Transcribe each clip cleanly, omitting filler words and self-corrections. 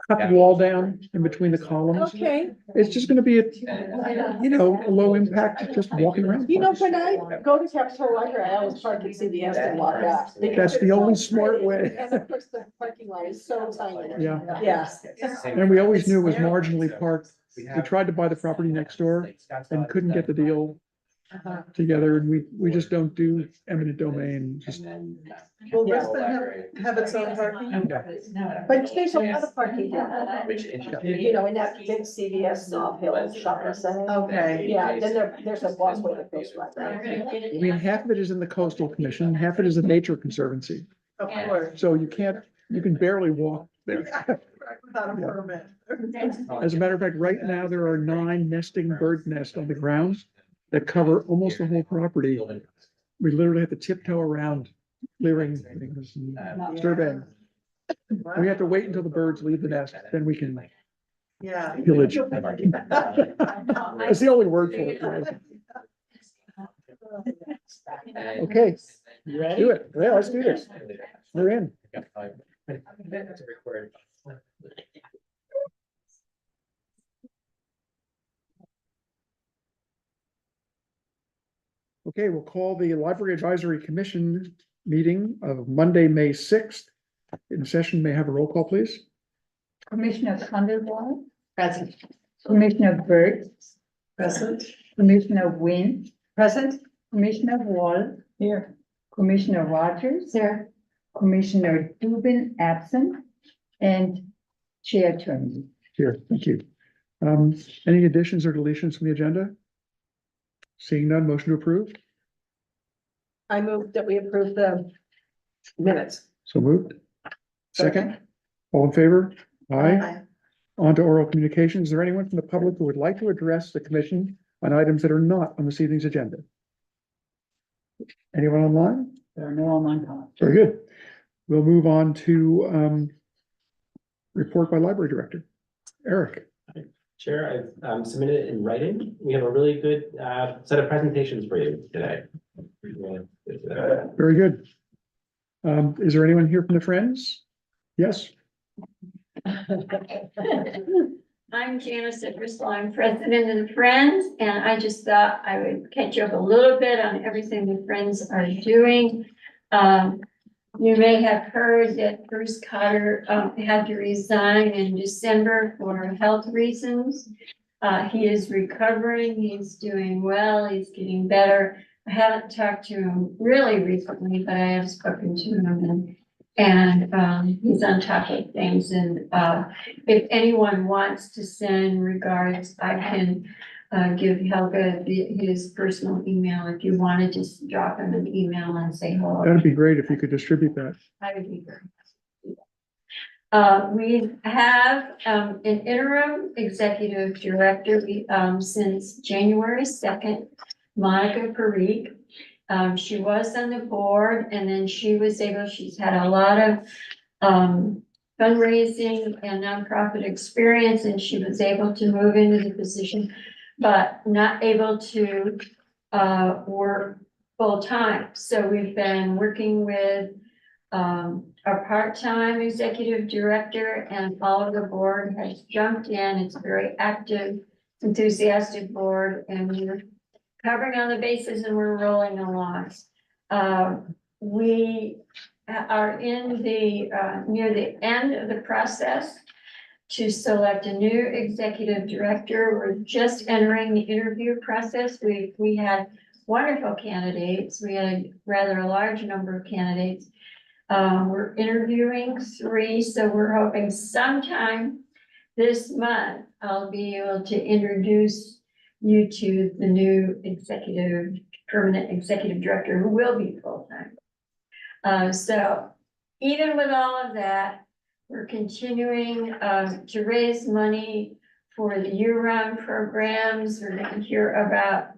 cut the wall down in between the columns. Okay, It's just gonna be a low impact, just walking around. you know, when I go to Capitol Library, I always park at CVS and walk back. That's the only smart way. And of course, the parking lot is so tiny. Yeah. Yeah. And we always knew it was marginally parked. We tried to buy the property next door and couldn't get the deal together, and we just don't do eminent domain, just. Will Westman have its own parking? But there's a lot of parking here. You know, in that big CVS North Hill Shopping Center. Okay. Yeah, then there's a walkway that goes right there. I mean, half of it is in the coastal commission, half of it is the nature conservancy, Of course. so you can barely walk there. Without a permit. As a matter of fact, right now, there are 9 nesting bird nests on the ground that cover almost the whole property. We literally have to tiptoe around clearing things and surveying. We have to wait until the birds leave the nest, then we can Yeah. pillage. That's the only word for it. Right? Okay, do it. Yeah, let's do this. We're in. Okay, we'll call the Library Advisory Commission meeting of Monday, May 6th. In session, may I have a roll call, please? Commissioner Condelwall, Present. Commissioner Burt, Present. Commissioner Wynn, Present? Commissioner Wall, Here. Commissioner Rogers, Here. Commissioner Dubin absent, and Chair Turney. Here, thank you. Any additions or deletions from the agenda? Seeing none, motion to approve? I move that we approve the minutes. So moved. Second, all in favor? Aye. On to oral communication. Is there anyone from the public who would like to address the commission on items that are not on this evening's agenda? Anyone online? There are no online comments. Very good. We'll move on to report by library director. Eric. Chair, I've submitted it in writing. We have a really good set of presentations for you today. Very good. Is there anyone here from the Friends? Yes. I'm Janice Driscoll. I'm president of the Friends, and I just thought I would catch up a little bit on everything the Friends are doing. You may have heard that Bruce Cotter had to resign in December for health reasons. He is recovering, he's doing well, he's getting better. I haven't talked to him really recently, but I have spoken to him and he's on top of things. And if anyone wants to send regards, I can give Helga his personal email if you want to just drop him an email and say hello. That'd be great if you could distribute that. I would be very we have an interim executive director since January 2nd, Monica Parikh. She was on the board and then she's had a lot of fundraising and nonprofit experience, and she was able to move into the position, but not able to work full time. So we've been working with our part-time executive director, and all of the board has jumped in. It's a very active, enthusiastic board, and we're covering all the bases and we're rolling along. We are in the near the end of the process to select a new executive director. We're just entering the interview process. We had wonderful candidates. We had a rather large number of candidates. We're interviewing 3, so we're hoping sometime this month I'll be able to introduce you to the new permanent executive director who will be full-time. So even with all of that, we're continuing to raise money for the year-round programs. We're going to hear about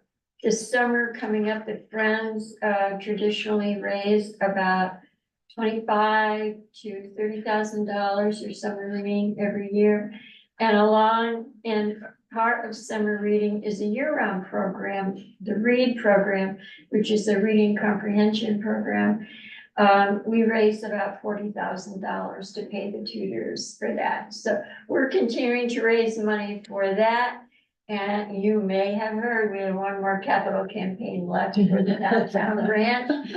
this summer coming up. The Friends traditionally raise about $25,000 to $30,000 for summer reading every year. And part of summer reading is a year-round program, the READ program, which is a reading comprehension program. We raised about $40,000 to pay the tutors for that. So we're continuing to raise money for that. And you may have heard, we have one more capital campaign left for the downtown ranch.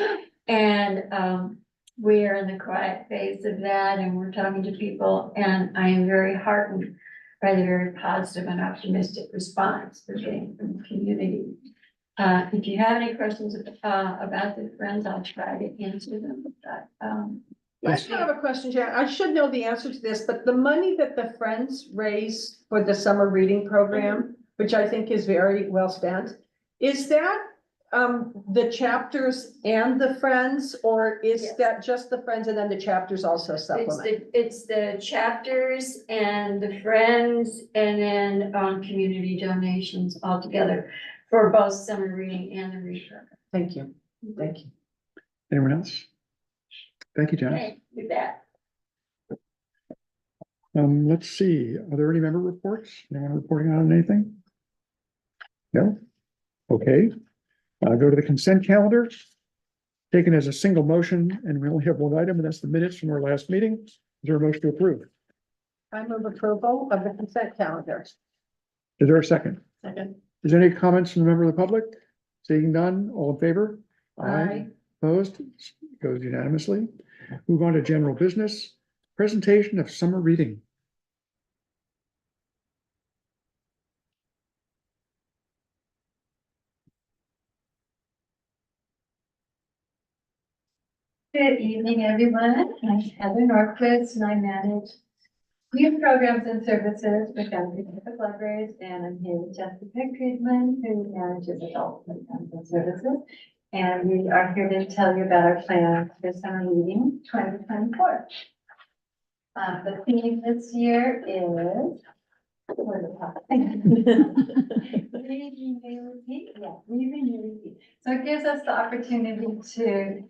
And we are in the quiet phase of that, and we're talking to people, and I am very heartened by the very positive and optimistic response we're getting from the community. If you have any questions about the Friends, I'll try to answer them, but I just have a question, Jan. I should know the answer to this, but the money that the Friends raise for the summer reading program, which I think is very well spent, is that the chapters and the Friends, or is Yes. that just the Friends and then the chapters also supplement? it's the chapters and the Friends, and then community donations altogether for both summer reading and the read program. Thank you, thank you. Anyone else? Thank you, Janice. Okay, with that. Let's see, are there any member reports? Anyone reporting on anything? No? Okay. Go to the consent calendar. Taken as a single motion, and we only have one item, and that's the minutes from our last meeting. Is there a motion to approve? I move approval of the consent calendar. Is there a second? Second. Is there any comments from the member of the public? Seeing none, all in favor? Aye. Opposed? Goes unanimously. Move on to general business. Presentation of summer reading. Good evening, everyone. I'm Heather Norquist, and I manage youth programs and services for Foundry Public Libraries, and I'm here with Jessica Friedman, who manages adult programs and services. And we are here to tell you about our plans for summer reading 2024. The theme this year is where's the top? Reading, new repeat. Yeah, reading, new repeat. So it gives us the opportunity to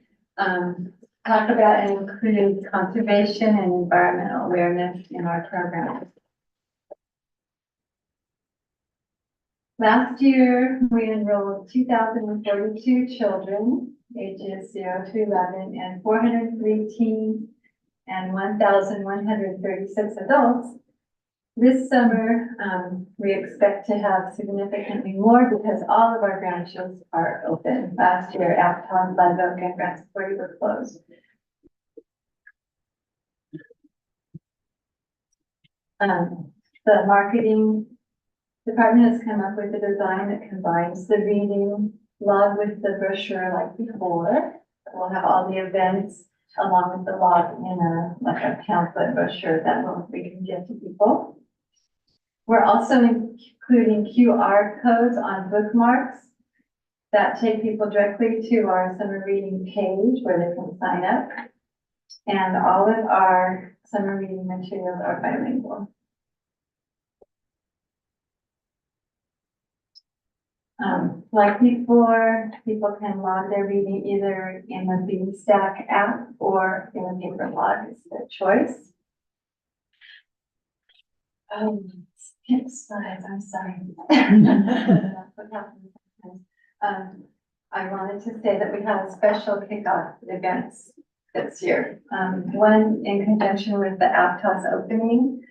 talk about and include conservation and environmental awareness in our program. Last year, we enrolled 2,042 children, ages 0 to 11, and 403 teens, and 1,136 adults. This summer, we expect to have significantly more because all of our branches are open. Last year, Apton, Live Oak, and Grants Quarry were closed. The marketing department has come up with a design that combines the reading log with the brochure like before. We'll have all the events along with the log in a pamphlet brochure that we can give to people. We're also including QR codes on bookmarks that take people directly to our summer reading page where they can sign up. And all of our summer reading materials are bilingual. Like before, people can log their reading either in the Beanstack app or in a paper log, it's their choice. Skip slides, I'm sorry. That's what happens sometimes. I wanted to say that we have a special kickoff events this year. One in conjunction with the Aptos opening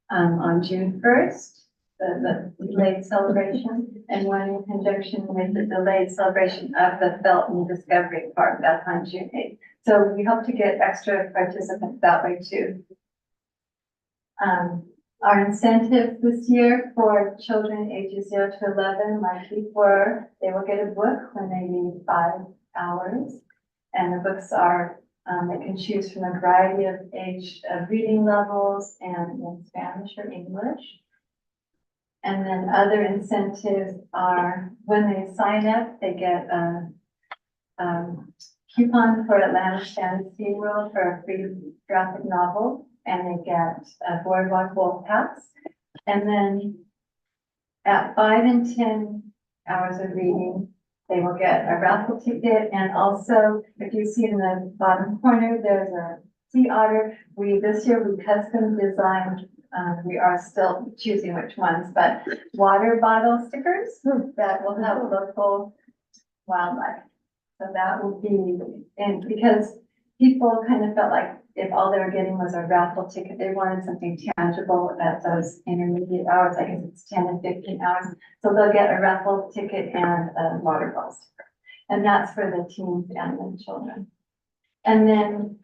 on June 1st. The delayed celebration, and one in conjunction with the delayed celebration of the Felton Discovery Park, that's on June 8th. So we hope to get extra participants that way too. Our incentive this year for children ages 0 to 11, like before, they will get a book when they read 5 hours. And the books are, they can choose from a variety of age of reading levels and in Spanish or English. And then other incentives are when they sign up, they get a coupon for Atlantis Fantasy World for a free graphic novel, and they get a Boardwalk Bowl pass. And then at 5 and 10 hours of reading, they will get a raffle ticket. And also, if you see in the bottom corner, there's a sea otter. This year we custom designed. We are still choosing which ones, but water bottle stickers that will have local wildlife. So that will be, and because people kind of felt like if all they were getting was a raffle ticket, they wanted something tangible at those intermediate hours, I guess it's 10 and 15 hours. So they'll get a raffle ticket and a water bottle sticker. And that's for the teens and the children. And then,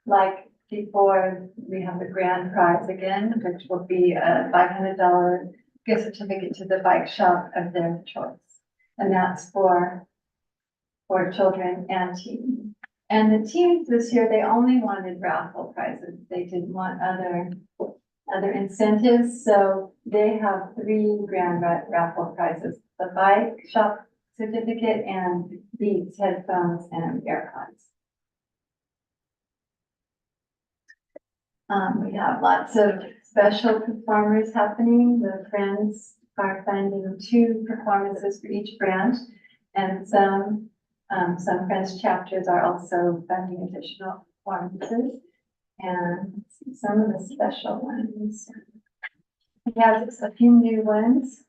like before, we have the grand prize again, which will be a $500 gift certificate to the bike shop of their choice. And that's for children and teens. And the teens this year, they only wanted raffle prizes. They didn't want other incentives. So they have 3 grand raffle prizes, the bike shop certificate and Beats headphones and AirPods. We have lots of special performers happening. The Friends are funding 2 performances for each branch, and some Friends chapters are also funding additional performances. And some of the special ones. We have just a few new ones.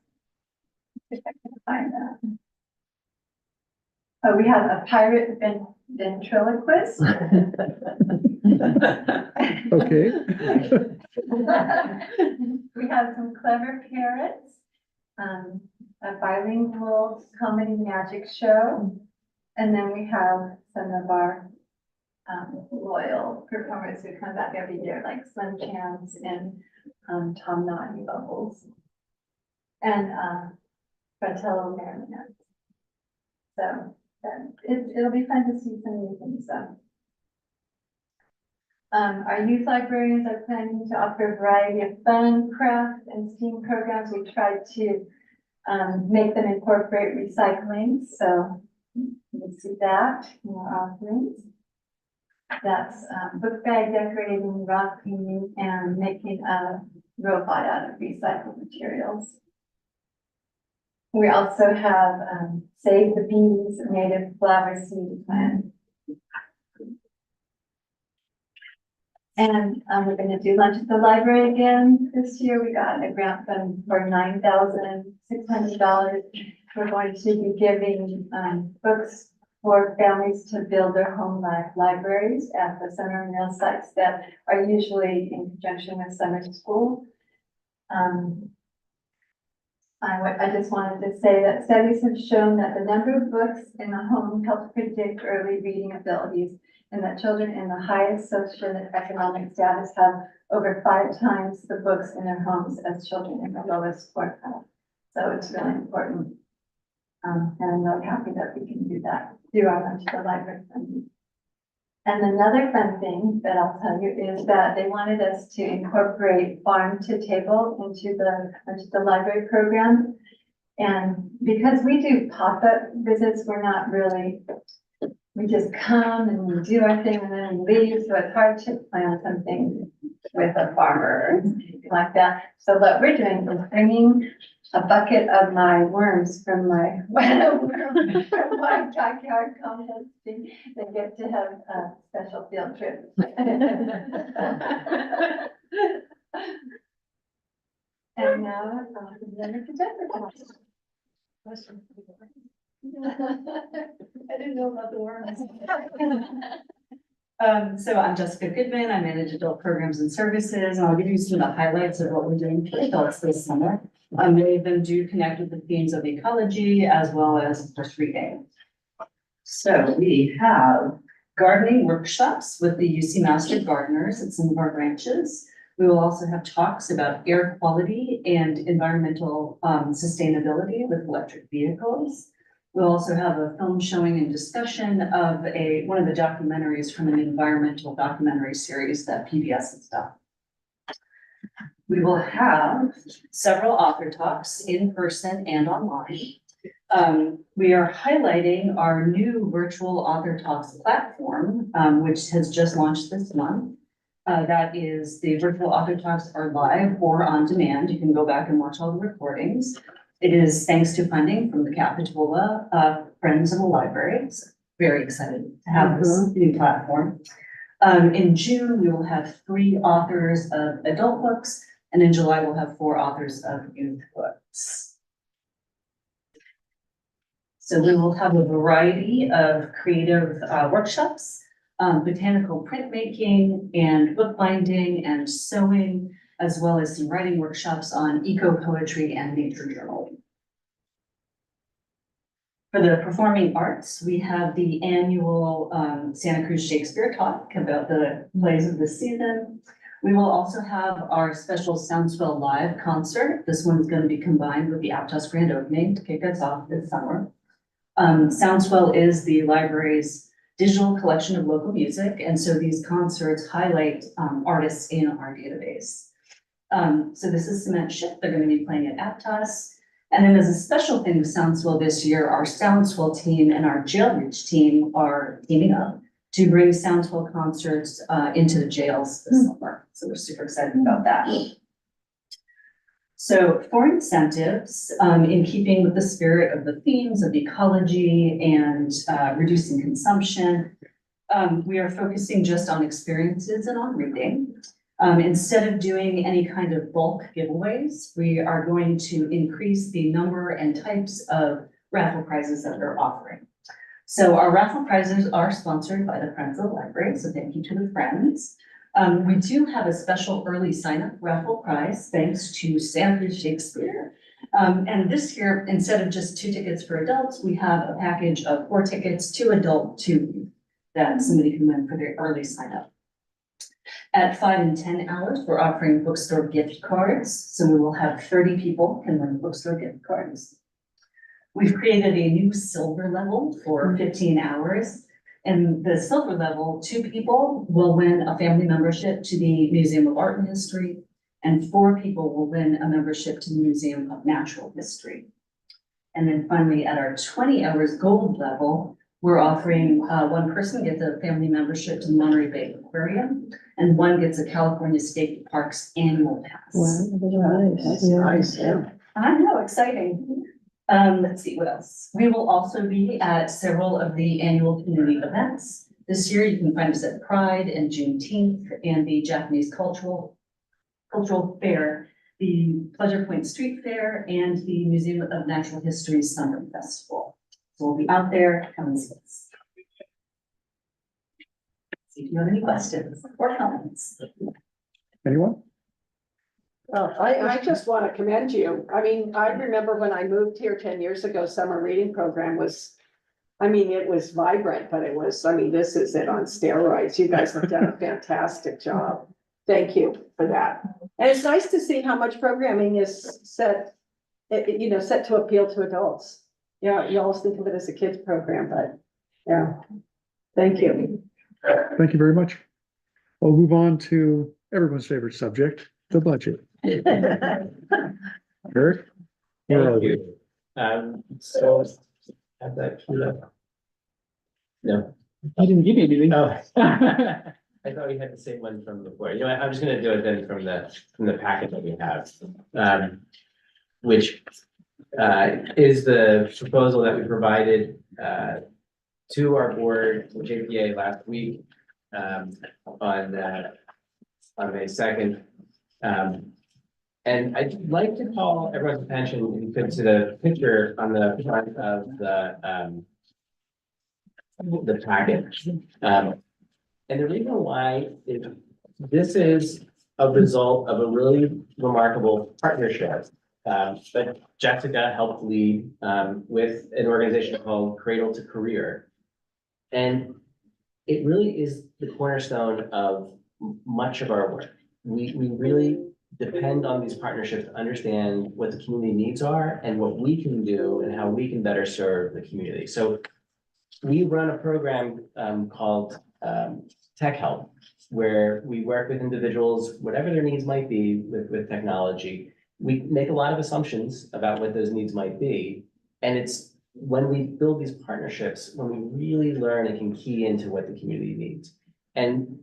If I can find that. Oh, we have a pirate ventriloquist. Okay. We have some clever parrots, a bilingual comedy magic show, and then we have some of our loyal performers who come back every year, like Slim Chance and Tom Naughty Bubbles, and Fratello Marionettes. So it'll be fun to see some new things. Our youth librarians are planning to offer a variety of fun, craft, and STEAM programs. We tried to make them incorporate recycling, so you see that in our offerings. That's book bag decorating, rock cleaning, and making a robot out of recycled materials. We also have Save the Bees, native flower seed plant. And we're going to do lunch at the library again this year. We got a grant fund for $9,600. We're going to be giving books for families to build their home libraries at the summer meal sites that are usually in conjunction with summer school. I just wanted to say that studies have shown that the number of books in the home helps predict early reading abilities, and that children in the highest social and economic status have over 5 times the books in their homes as children in the lowest quartile. So it's really important. And I'm really happy that we can do that through our lunch at the library funding. And another fun thing that I'll tell you is that they wanted us to incorporate farm to table into the library program. And because we do pop-up visits, we're not really, we just come and we do our thing and then we leave. So it's hard to plan something with a farmer or something like that. So what we're doing is bringing a bucket of my worms from my backyard composting. They get to have a special field trip. And now I'll never forget the question. I didn't know about the worms. So I'm Jessica Goodman. I manage adult programs and services, and I'll give you some of the highlights of what we're doing for adults this summer. Many of them do connect with the themes of ecology as well as, of course, reading. So we have gardening workshops with the UC Master Gardeners at some of our branches. We will also have talks about air quality and environmental sustainability with electric vehicles. We'll also have a film showing and discussion of one of the documentaries from an environmental documentary series that PBS has done. We will have several author talks in person and online. We are highlighting our new virtual author talks platform, which has just launched this month. That is, the virtual author talks are live or on demand. You can go back and watch all the recordings. It is thanks to funding from the Capitola Friends of the Library. So very excited to have this new platform. In June, we will have 3 authors of adult books, and in July, we'll have 4 authors of youth books. So we will have a variety of creative workshops. botanical printmaking and bookbinding and sewing, as well as some writing workshops on eco-poetry and nature journaling. For the performing arts, we have the annual Santa Cruz Shakespeare Talk about the plays of the season. We will also have our special Soundswell Live concert. This one's going to be combined with the Aptos Grand Opening to kick us off this summer. Soundswell is the library's digital collection of local music, and so these concerts highlight artists in our database. So this is Cement Ship. They're going to be playing at Aptos. And then as a special thing with Soundswell this year, our Soundswell team and our Jailbridge team are teaming up to bring Soundswell concerts into the jails this summer. So we're super excited about that. So for incentives, in keeping with the spirit of the themes of ecology and reducing consumption, we are focusing just on experiences and on reading. Instead of doing any kind of bulk giveaways, we are going to increase the number and types of raffle prizes that we're offering. So our raffle prizes are sponsored by the Friends of the Library, so thank you to the Friends. We do have a special early sign-up raffle prize, thanks to Santa Cruz Shakespeare. And this year, instead of just 2 tickets for adults, we have a package of 4 tickets, 2 adult, 2 youth, that somebody can win for their early sign-up. At 5 and 10 hours, we're offering bookstore gift cards. So we will have 30 people can win bookstore gift cards. We've created a new silver level for 15 hours. And the silver level, 2 people will win a family membership to the Museum of Art and History, and 4 people will win a membership to the Museum of Natural History. And then finally, at our 20 hours gold level, we're offering 1 person gets a family membership to the Monterey Bay Aquarium, and 1 gets a California State Parks annual pass. That's nice, yeah. I know, exciting. Let's see what else. We will also be at several of the annual community events. This year, you can find us at Pride and Juneteenth and the Japanese Cultural Fair, the Pleasure Point Street Fair, and the Museum of Natural History Summer Festival. So we'll be out there, come and see us. See if you have any questions or comments. Anyone? Well, I just want to commend you. I mean, I remember when I moved here 10 years ago, summer reading program was, I mean, it was vibrant, but it was, I mean, this is it on steroids. You guys have done a fantastic job. Thank you for that. And it's nice to see how much programming is set, set to appeal to adults. Yeah, you always think of it as a kids program, but yeah, thank you. Thank you very much. We'll move on to everyone's favorite subject, the budget. Eric? Where are Thank we? you. So have that queued up. No. You didn't give me anything. Oh. I thought we had the same one from before. You know, I'm just gonna do it then from the packet that we have. Which is the proposal that we provided to our board, JPA, last week on May 2nd. And I'd like to call everyone's attention, if you could, to the picture on the front of the packet. And the reason why is this is a result of a really remarkable partnership that Jessica helped lead with an organization called Cradle to Career. And it really is the cornerstone of much of our work. We really depend on these partnerships to understand what the community needs are and what we can do and how we can better serve the community. So we run a program called Tech Help, where we work with individuals, whatever their needs might be with technology. We make a lot of assumptions about what those needs might be. And it's when we build these partnerships, when we really learn and can key into what the community needs. And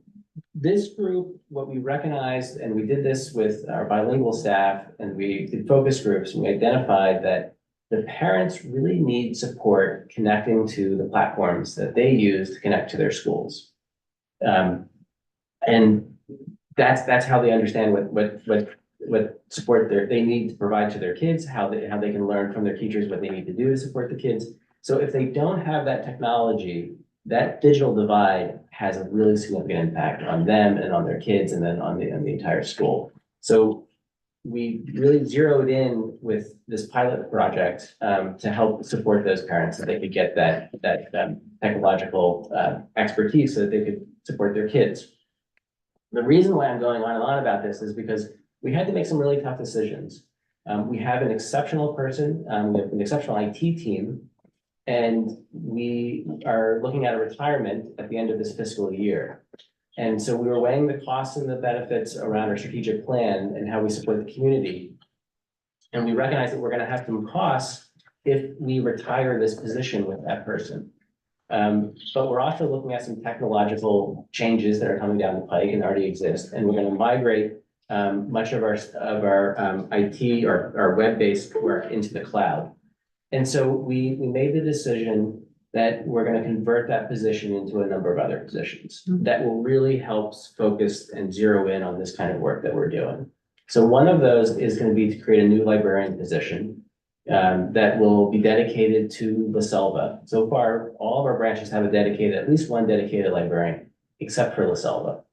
this group, what we recognized, and we did this with our bilingual staff, and we did focus groups, and we identified that the parents really need support connecting to the platforms that they use to connect to their schools. And that's how they understand what support they need to provide to their kids, how they can learn from their teachers what they need to do to support the kids. So if they don't have that technology, that digital divide has a really significant impact on them and on their kids and then on the entire school. So we really zeroed in with this pilot project to help support those parents so they could get that technological expertise so that they could support their kids. The reason why I'm going on and on about this is because we had to make some really tough decisions. We have an exceptional person, we have an exceptional IT team, and we are looking at a retirement at the end of this fiscal year. And so we were weighing the costs and the benefits around our strategic plan and how we support the community. And we recognize that we're gonna have some costs if we retire this position with that person. But we're also looking at some technological changes that are coming down the pike and already exist, and we're gonna migrate much of our IT or our web-based work into the cloud. And so we made the decision that we're gonna convert that position into a number of other positions that will really help focus and zero in on this kind of work that we're doing. So one of those is gonna be to create a new librarian position that will be dedicated to La Selva. So far, all of our branches have at least one dedicated librarian, except for La Selva.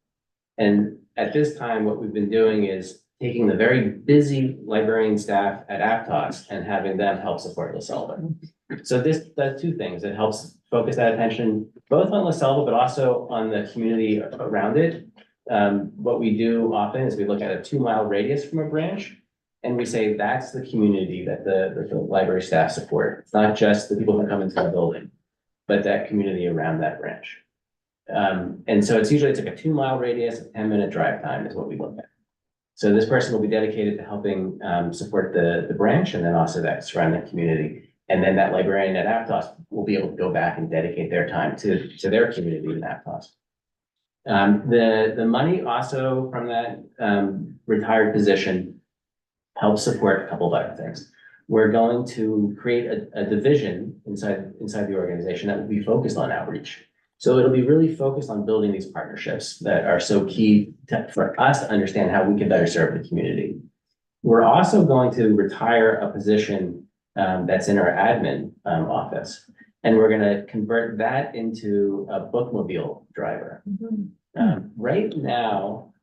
And at this time, what we've been doing is taking the very busy librarian staff at Aptos and having them help support La Selva. So this does two things. It helps focus that attention both on La Selva, but also on the community around it. What we do often is we look at a 2-mile radius from a branch and we say that's the community that the library staff support. It's not just the people who come into the building, but that community around that branch. And so it's like a 2-mile radius, a 10-minute drive time is what we look at. So this person will be dedicated to helping support the branch and then also that surrounding community. And then that librarian at Aptos will be able to go back and dedicate their time to their community in Aptos. The money also from that retired position helps support a couple of other things. We're going to create a division inside the organization that will be focused on outreach. So it'll be really focused on building these partnerships that are so key for us to understand how we can better serve the community. We're also going to retire a position that's in our admin office, and we're gonna convert that into a bookmobile driver. Right now,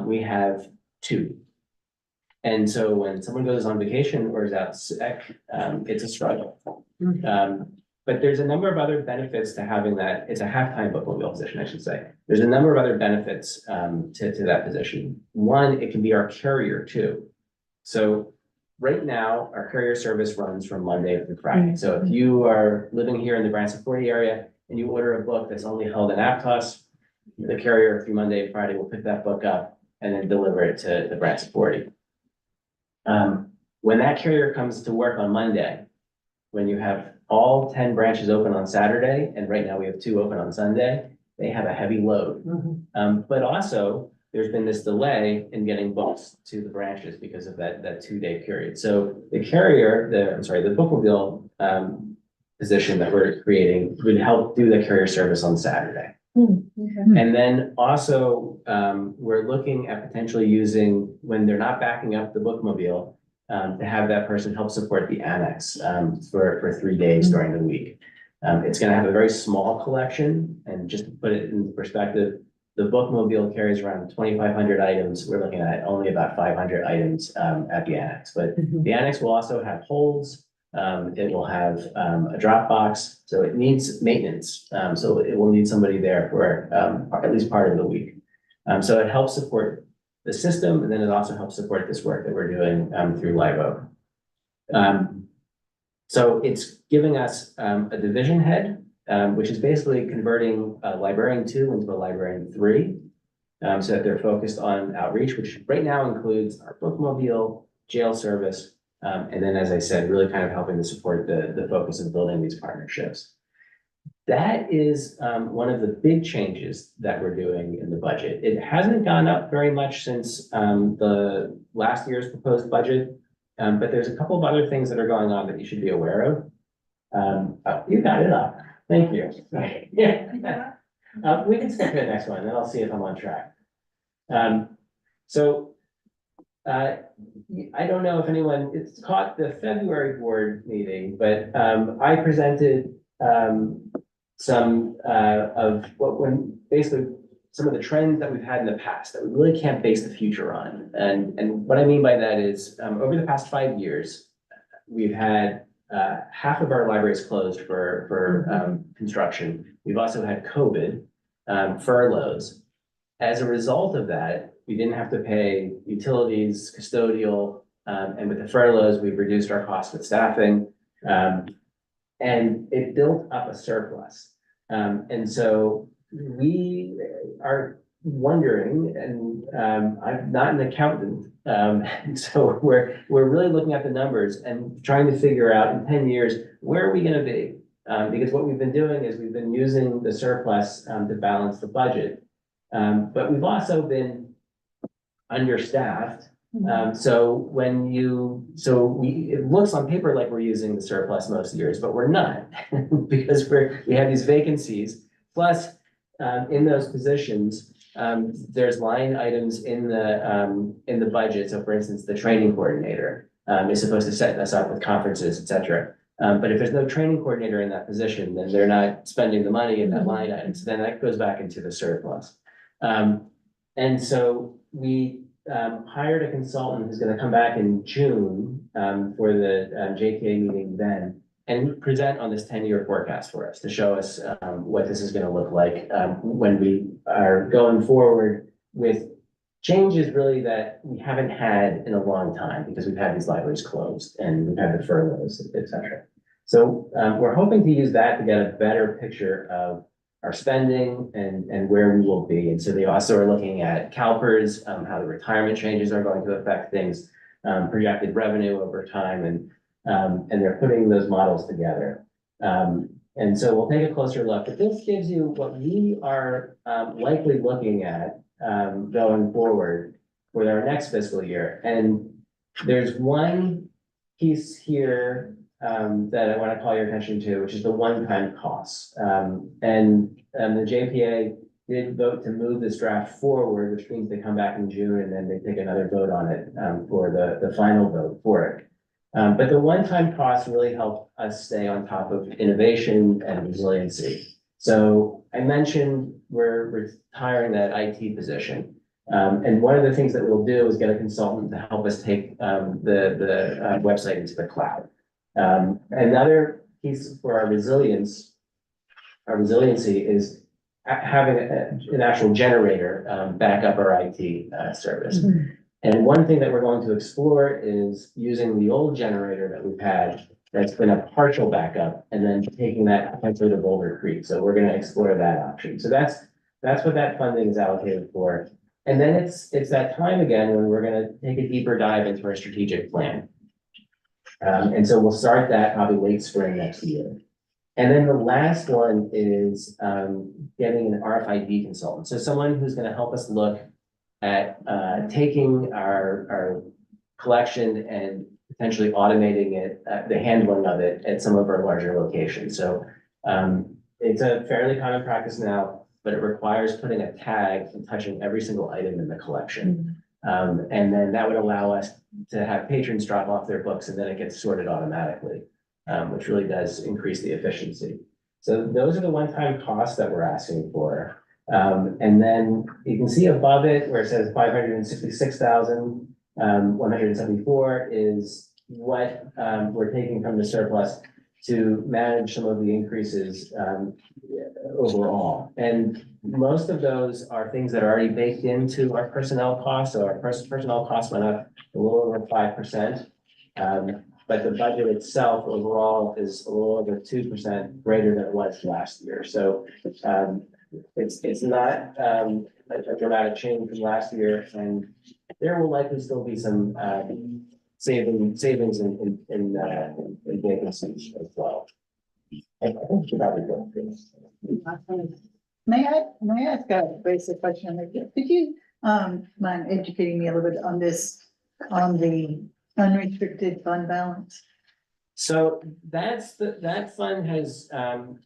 we have 2. And so when someone goes on vacation or is out sick, it's a struggle. But there's a number of other benefits to having that. It's a half-time bookmobile position, I should say. There's a number of other benefits to that position. One, it can be our carrier too. So right now, our courier service runs from Monday through Friday. So if you are living here in the Branson 40 area and you order a book that's only held in Aptos, the carrier through Monday and Friday will pick that book up and then deliver it to the Branson 40. When that carrier comes to work on Monday, when you have all 10 branches open on Saturday, and right now we have 2 open on Sunday, they have a heavy load. But also, there's been this delay in getting books to the branches because of that 2-day period. So the carrier, the bookmobile position that we're creating would help do the carrier service on Saturday. And then also, we're looking at potentially using, when they're not backing up the bookmobile, to have that person help support the annex for 3 days during the week. It's gonna have a very small collection, and just to put it in perspective, the bookmobile carries around 2,500 items. We're looking at only about 500 items at the annex, but the annex will also have holds. It will have a drop box, so it needs maintenance. So it will need somebody there for at least part of the week. So it helps support the system, and then it also helps support this work that we're doing through Live Oak. So it's giving us a division head, which is basically converting a librarian 2 into a librarian 3. So that they're focused on outreach, which right now includes our bookmobile, jail service, and then, as I said, really kind of helping to support the focus of building these partnerships. That is one of the big changes that we're doing in the budget. It hasn't gone up very much since the last year's proposed budget, but there's a couple of other things that are going on that you should be aware of. You got it up. Thank you. Yeah. We can skip to the next one, then I'll see if I'm on track. I don't know if it's caught the February board meeting, but I presented some, of what, when, basically, some of the trends that we've had in the past that we really can't base the future on. And what I mean by that is, over the past 5 years, we've had, half of our libraries closed for construction. We've also had COVID, furloughs. As a result of that, we didn't have to pay utilities, custodial, and with the furloughs, we've reduced our costs with staffing. And it built up a surplus. And so we are wondering, and I'm not an accountant, and so we're really looking at the numbers and trying to figure out in 10 years, where are we gonna be? Because what we've been doing is we've been using the surplus to balance the budget. But we've also been understaffed. So it looks on paper like we're using the surplus most years, but we're not. Because we have these vacancies, plus in those positions, there's line items in the budget. So for instance, the training coordinator is supposed to set us up with conferences, et cetera. But if there's no training coordinator in that position, then they're not spending the money in that line item. So then that goes back into the surplus. And so we hired a consultant who's gonna come back in June for the JPA meeting then and present on this 10-year forecast for us to show us what this is gonna look like when we are going forward with changes really that we haven't had in a long time because we've had these libraries closed and we've had the furloughs, et cetera. So we're hoping to use that to get a better picture of our spending and where we will be. And so they also are looking at CalPERS, how the retirement changes are going to affect things, projected revenue over time, and they're putting those models together. And so we'll take a closer look, but this gives you what we are likely looking at going forward for our next fiscal year. And there's one piece here that I want to call your attention to, which is the one-time costs. And the JPA did vote to move this draft forward, which means they come back in June and then they take another vote on it for the final vote for it. But the one-time costs really help us stay on top of innovation and resiliency. So I mentioned we're retiring that IT position. And one of the things that we'll do is get a consultant to help us take the website into the cloud. Another piece for our resiliency is having an actual generator back up our IT service. And one thing that we're going to explore is using the old generator that we've had that's been a partial backup and then taking that potentially to Boulder Creek. So we're going to explore that option. So that's what that funding is allocated for. And then it's that time again when we're going to take a deeper dive into our strategic plan. And so we'll start that probably late spring next year. And then the last one is getting an RFID consultant. So someone who's going to help us look at taking our collection and potentially automating it, the handling of it at some of our larger locations. So it's a fairly common practice now, but it requires putting a tag and touching every single item in the collection. And then that would allow us to have patrons drop off their books and then it gets sorted automatically, which really does increase the efficiency. So those are the one-time costs that we're asking for. And then you can see above it where it says 566,174 is what we're taking from the surplus to manage some of the increases overall. And most of those are things that are already baked into our personnel costs. So our personnel costs went up a little over 5%. But the budget itself overall is a little over 2% greater than it was last year. So it's not a dramatic change from last year, and there will likely still be some savings in vacancies as well. I think we should probably go through this. May I ask a basic question? Could you mind educating me a little bit on this, on the unrestricted fund balance? So that fund has,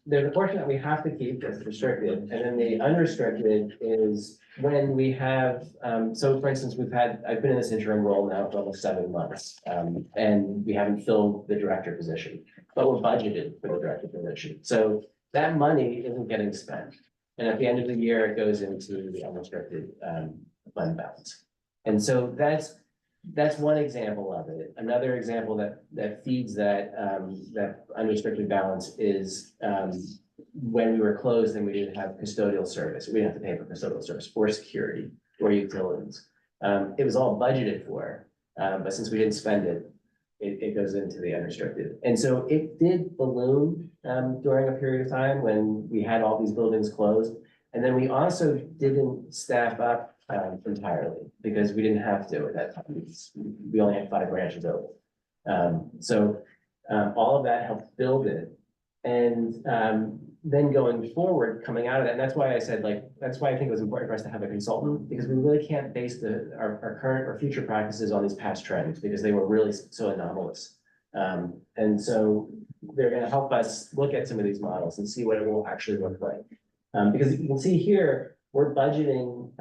there's a portion that we have to keep that's restricted, and then the unrestricted is when we have, so for instance, I've been in this interim role now for almost 7 months, and we haven't filled the director position, but we're budgeted for the director position. So that money isn't getting spent. And at the end of the year, it goes into the unrestricted fund balance. And so that's one example of it. Another example that feeds that unrestricted balance is when we were closed and we didn't have custodial service, we didn't have to pay for custodial service or security or utilities. It was all budgeted for, but since we didn't spend it, it goes into the unrestricted. And so it did balloon during a period of time when we had all these buildings closed. And then we also didn't staff up entirely because we didn't have to at that time. We only had 5 branches open. So all of that helped build it. And then going forward, coming out of that, and that's why I said, like, that's why I think it was important for us to have a consultant, because we really can't base our current or future practices on these past trends, because they were really so anomalous. And so they're gonna help us look at some of these models and see what it will actually look like. Because you can see here, we're budgeting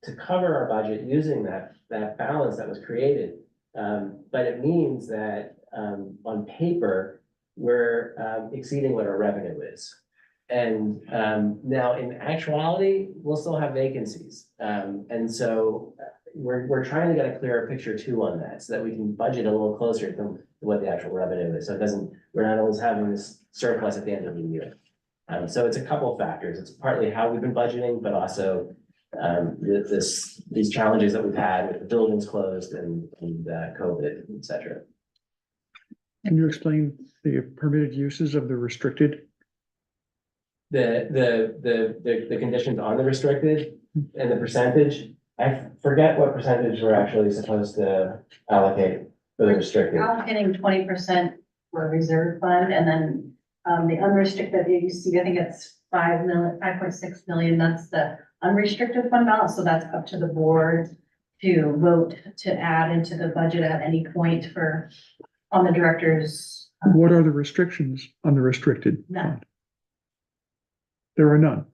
to cover our budget using that balance that was created. But it means that on paper, we're exceeding what our revenue is. And now in actuality, we'll still have vacancies. And so we're trying to get a clearer picture too on that, so that we can budget a little closer to what the actual revenue is. So it doesn't, we're not always having this surplus at the end of the year. So it's a couple of factors. It's partly how we've been budgeting, but also these challenges that we've had with the buildings closed and COVID, et cetera. Can you explain the permitted uses of the restricted? The conditions on the restricted and the percentage, I forget what percentage we're actually supposed to allocate for the restricted. Allocating 20% for a reserve fund, and then the unrestricted, you see, I think it's 5.6 million, that's the unrestricted fund balance, so that's up to the board to vote to add into the budget at any point on the directors. What are the restrictions on the restricted None. fund? There are none.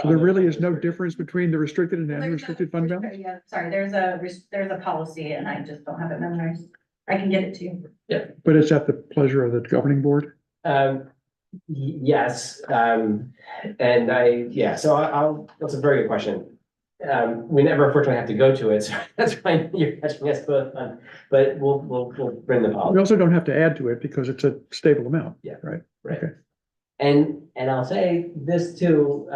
So there really is no difference between the restricted and the unrestricted fund balance? Yeah, sorry, there's a policy and I just don't have it memorized. I can get it to you. But it's at the pleasure of the governing board? Yes, so I'll, that's a very good question. We never unfortunately have to go to it, so that's why you're catching us both on, but we'll bring the We policy. also don't have to add to it because it's a stable amount. Yeah. Right. Right. Okay. And I'll say this too,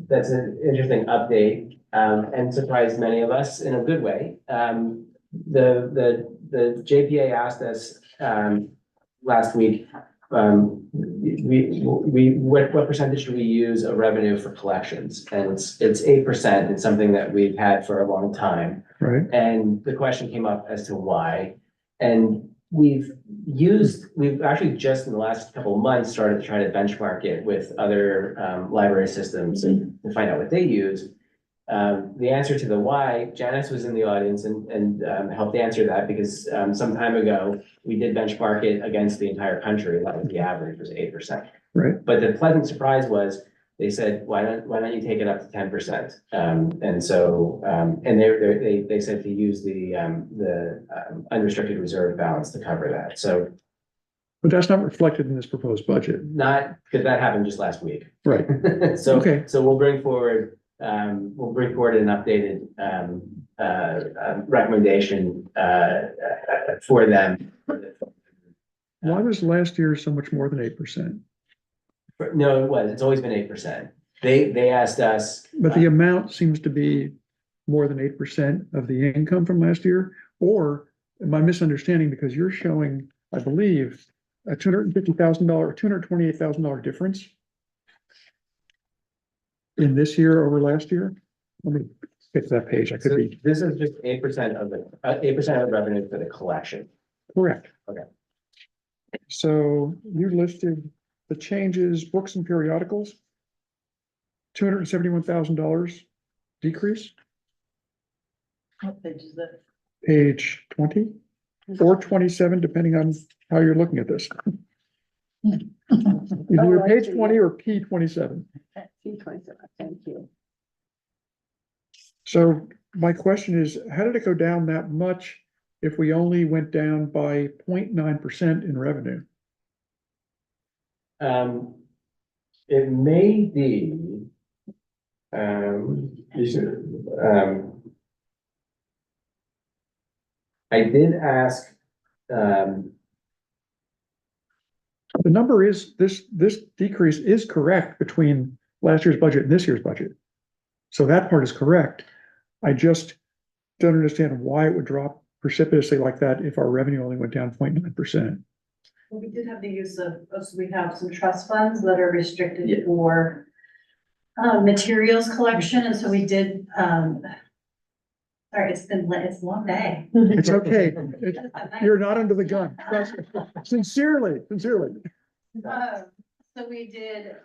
that's an interesting update, and surprised many of us in a good way. The JPA asked us, last week, what percentage do we use of revenue for collections? And it's 8%. It's something that we've had for a long time. Right. And the question came up as to why. And we've actually just in the last couple of months started to try to benchmark it with other library systems and to find out what they use. The answer to the why, Janice was in the audience and helped answer that, because some time ago, we did benchmark it against the entire country. That was the average, was 8%. Right. But the pleasant surprise was, they said, why don't you take it up to 10%? And so, and they said to use the unrestricted reserve balance to cover that. So But that's not reflected in this proposed budget. not, because that happened just last week. Right. So, Okay. so we'll bring forward an updated recommendation for them. Why was last year so much more than 8%? No, it's always been 8%. They asked us. But the amount seems to be more than 8% of the income from last year, or am I misunderstanding? Because you're showing, I believe, a $250,000, $228,000 difference in this year over last year. Let me get to that page. I could So be this is just 8% of the 8% of the revenue for the collection. correct. Okay. So you listed the changes, books and periodicals. $271,000 decrease, What page is that? page 20 or 27, depending on how you're looking at this. Either page 20 or P27. P27, thank you. So my question is, how did it go down that much if we only went down by 0.9% in revenue? it may be. I did ask, The number is, this decrease is correct between last year's budget and this year's budget. So that part is correct. I just don't understand why it would drop precipitously like that if our revenue only went down 0.9%. Well, we did have the use of, so we have some trust funds that are restricted for materials collection, and so we did, sorry, it's a long day. It's okay. You're not under the gun. Trust me. Sincerely. So we did,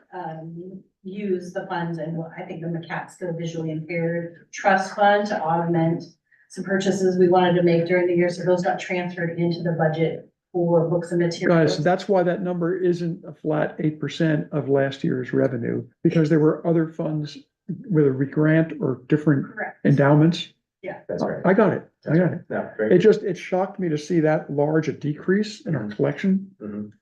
use the funds and I think the McCaskill Visually Impaired Trust Fund to augment some purchases we wanted to make during the year, so those got transferred into the budget for books and materials. Guys, that's why that number isn't a flat 8% of last year's revenue, because there were other funds, whether we grant or different Correct. endowments. that's right. I got it. No, very It shocked me to see that large a decrease in our collection Mhm.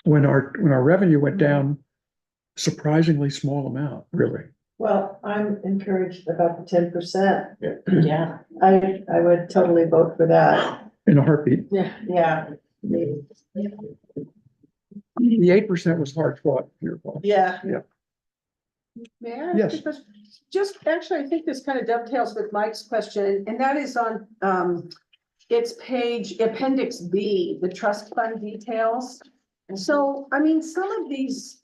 when our revenue went down surprisingly small amount, really. Well, I'm encouraged about the 10%. Yeah. I would totally vote for that. In a heartbeat. Yeah. The 8% was hard fought, your fault. Yeah. May I ask Yes. a question? Just, actually, I think this kind of dovetails with Mike's question, and that is on, it's page appendix B, the trust fund details. So, I mean, some of these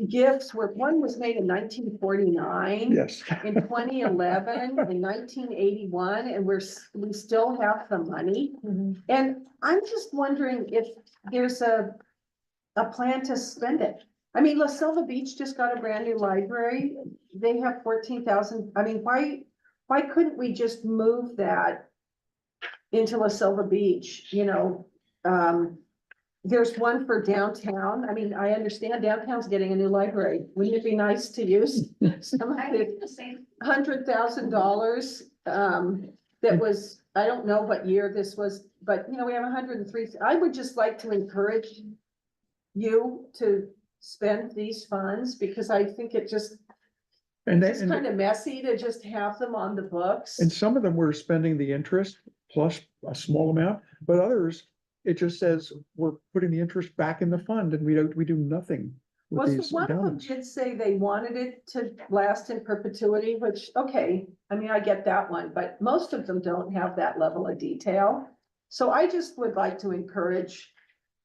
gifts were, one was made in 1949. Yes. In 2011, in 1981, and we still have the money. And I'm just wondering if there's a plan to spend it. I mean, La Selva Beach just got a brand new library. They have 14,000. I mean, why couldn't we just move that into La Selva Beach, you know? There's one for downtown. I mean, I understand downtown's getting a new library. Wouldn't it be nice to use some of I the think the same. $100,000? That was, I don't know what year this was, but you know, we have 103. I would just like to encourage you to spend these funds, because I think it's kind of messy to just have them on the books. And some of them were spending the interest plus a small amount, but others, it just says we're putting the interest back in the fund and we do nothing with Well, so these one of them endowments. did say they wanted it to last in perpetuity, which, okay, I mean, I get that one, but most of them don't have that level of detail. So I just would like to encourage,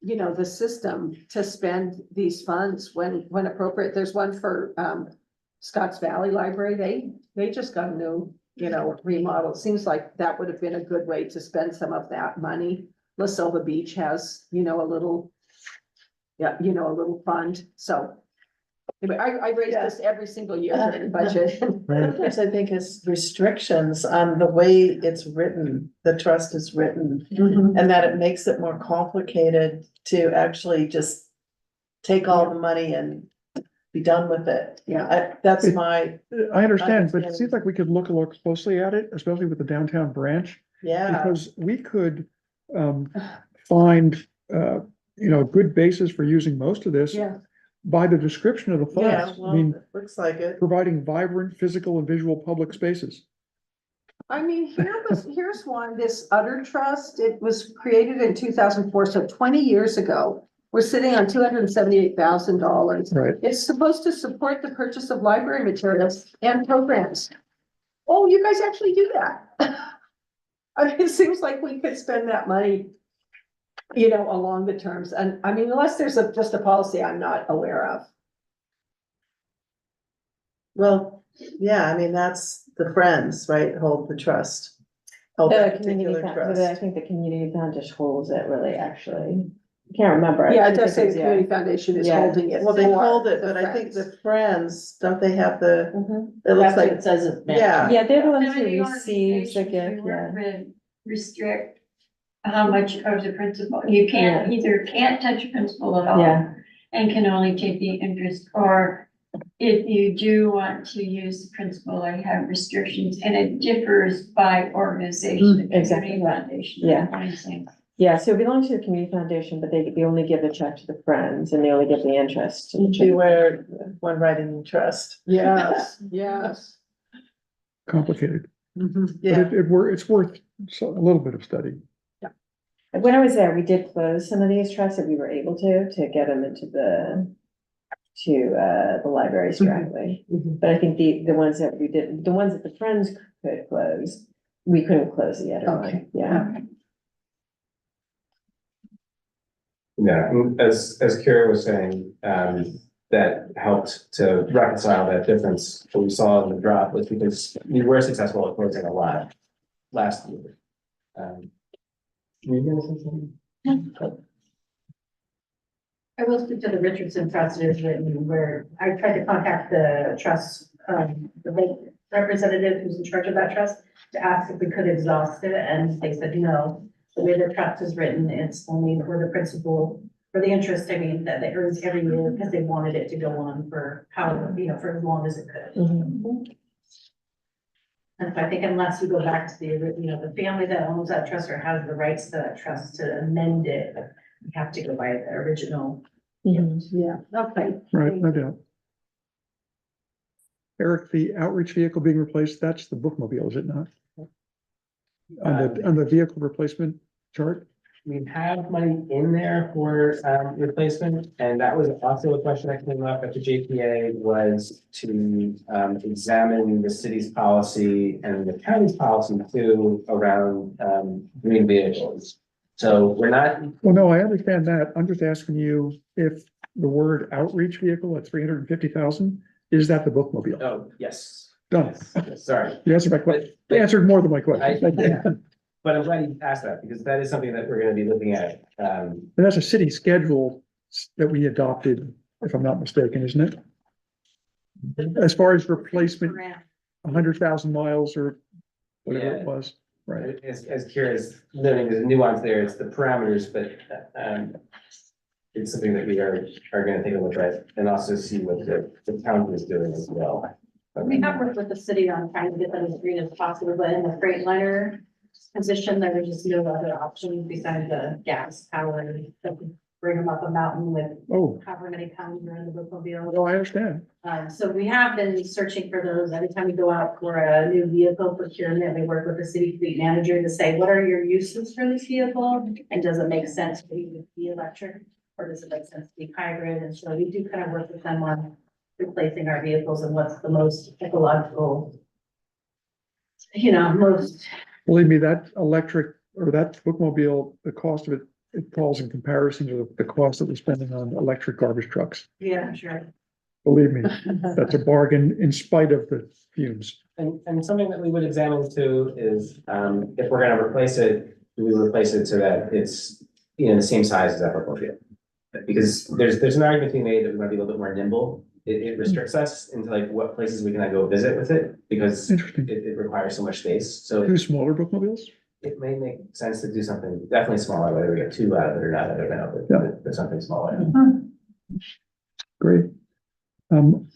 you know, the system to spend these funds when appropriate. There's one for Scotts Valley Library. They just got a new, you know, remodel. It seems like that would have been a good way to spend some of that money. La Selva Beach has, you know, a little fund. So anyway, I raise this every single year during the budget. Sometimes I think it's restrictions on the way it's written, the trust is written, and that it makes it more complicated to actually just take all the money and be done with it. Yeah. That's my, I understand, but it seems like we could look a little closely at it, especially with the downtown branch, yeah, because we could find, you know, a good basis for using most of this Yeah. by the description of the yeah, funds. I well, mean, it looks like it. providing vibrant physical and visual public spaces. I mean, here's one, this Utter Trust, it was created in 2004, so 20 years ago. We're sitting on $278,000. Right. It's supposed to support the purchase of library materials and programs. Oh, you guys actually do that. I mean, it seems like we could spend that money, you know, along the terms, and I mean, unless there's just a policy I'm not aware of. Well, yeah, I mean, that's the Friends, right, hold the trust. Hold The that community particular fund, I trust. think the community fund just holds it really, actually. I can't remember. Yeah, I it does say think the it's- Community Foundation is Yeah. holding it. Well, they for hold it, the but I think Friends. the Friends, don't they have the, Mhm. it looks That's what like, it says it's meant. yeah. Yeah, they're the ones Some who of the receives the organizations gift, we yeah. work with restrict how much of the principal, you can't, either can't touch a principal at all. Yeah. And can only take the interest, or if you do want to use the principal, I have restrictions, and it differs by organization. The exactly Community right. Foundation. Yeah. What I'm saying. Yeah, so it belongs to the community foundation, but they only give the check to the friends and they only give the interest to the check. Beware when writing in trust. Yes, yes. Complicated, but Yeah, it's worth a little bit of study. When I was there, we did close some of these trusts if we were able to get them into the libraries directly. But I think the ones that we did, the ones that the friends could close, we couldn't close the other Okay. one, yeah. Yeah, and as Kira was saying, that helped to reconcile that difference. What we saw in the drop was because we were successful at closing a lot last year. Were you gonna say something? I will speak to the Richardson Trust is written where I tried to contact the trust, the representative who's in charge of that trust to ask if we could exhaust it, and they said no. The way the trust is written, it's only for the principal, for the interest, I mean, that they earns every year because they wanted it to go on for how, for as long as it could. And so I think unless you go back to the family that owns that trust or has the rights to that trust to amend it, you have to go by the original. Yeah, okay. Right, no doubt. Eric, the outreach vehicle being replaced, that's the bookmobile, is it not? On the vehicle replacement chart? We have money in there for replacement, and that was also a question that came up at the JPA was to examine the city's policy and the county's policy too around green vehicles. So we're not, Well, no, I understand that. I'm just asking you if the word outreach vehicle at 350,000, is that the bookmobile? oh, yes. Done. Yes, sorry. You answered my question. You answered more than my question. Thank you. Yeah. But I'm glad you asked that because that is something that we're gonna be looking at. And that's a city schedule that we adopted, if I'm not mistaken, isn't it? As far as replacement, 100,000 miles or whatever Yeah. it was, right? As Kira's noting, there's a nuance there, it's the parameters, but it's something that we are gonna take a look at and also see what the county is doing as well. We have worked with the city on trying to get them as green as possible, but in the Freightliner position, there was just no other option besides the gas power that could bring them up a mountain with Oh, however many pounds are in the bookmobile. no, I understand. So we have been searching for those. Every time we go out for a new vehicle procurement, we work with the city fleet manager to say, what are your uses for this vehicle? And does it make sense for you to be electric or does it make sense to be hybrid? And so we do kind of work with them on replacing our vehicles and what's the most ecological, most. Believe me, that electric or that bookmobile, the cost of it, it falls in comparison to the cost that we're spending on electric garbage trucks. Yeah, sure. Believe me, that's a bargain in spite of the fumes. And something that we would examine too is, if we're gonna replace it, do we replace it so that it's, the same size as that bookmobile? Because there's an argument to be made that we might be a little bit more nimble. It restricts us into like what places we can go visit with it because Interesting. it requires so much space. So Two smaller bookmobiles? it may make sense to do something definitely smaller, whether we get two out of it or not, I don't know, Yeah. but something smaller. Great.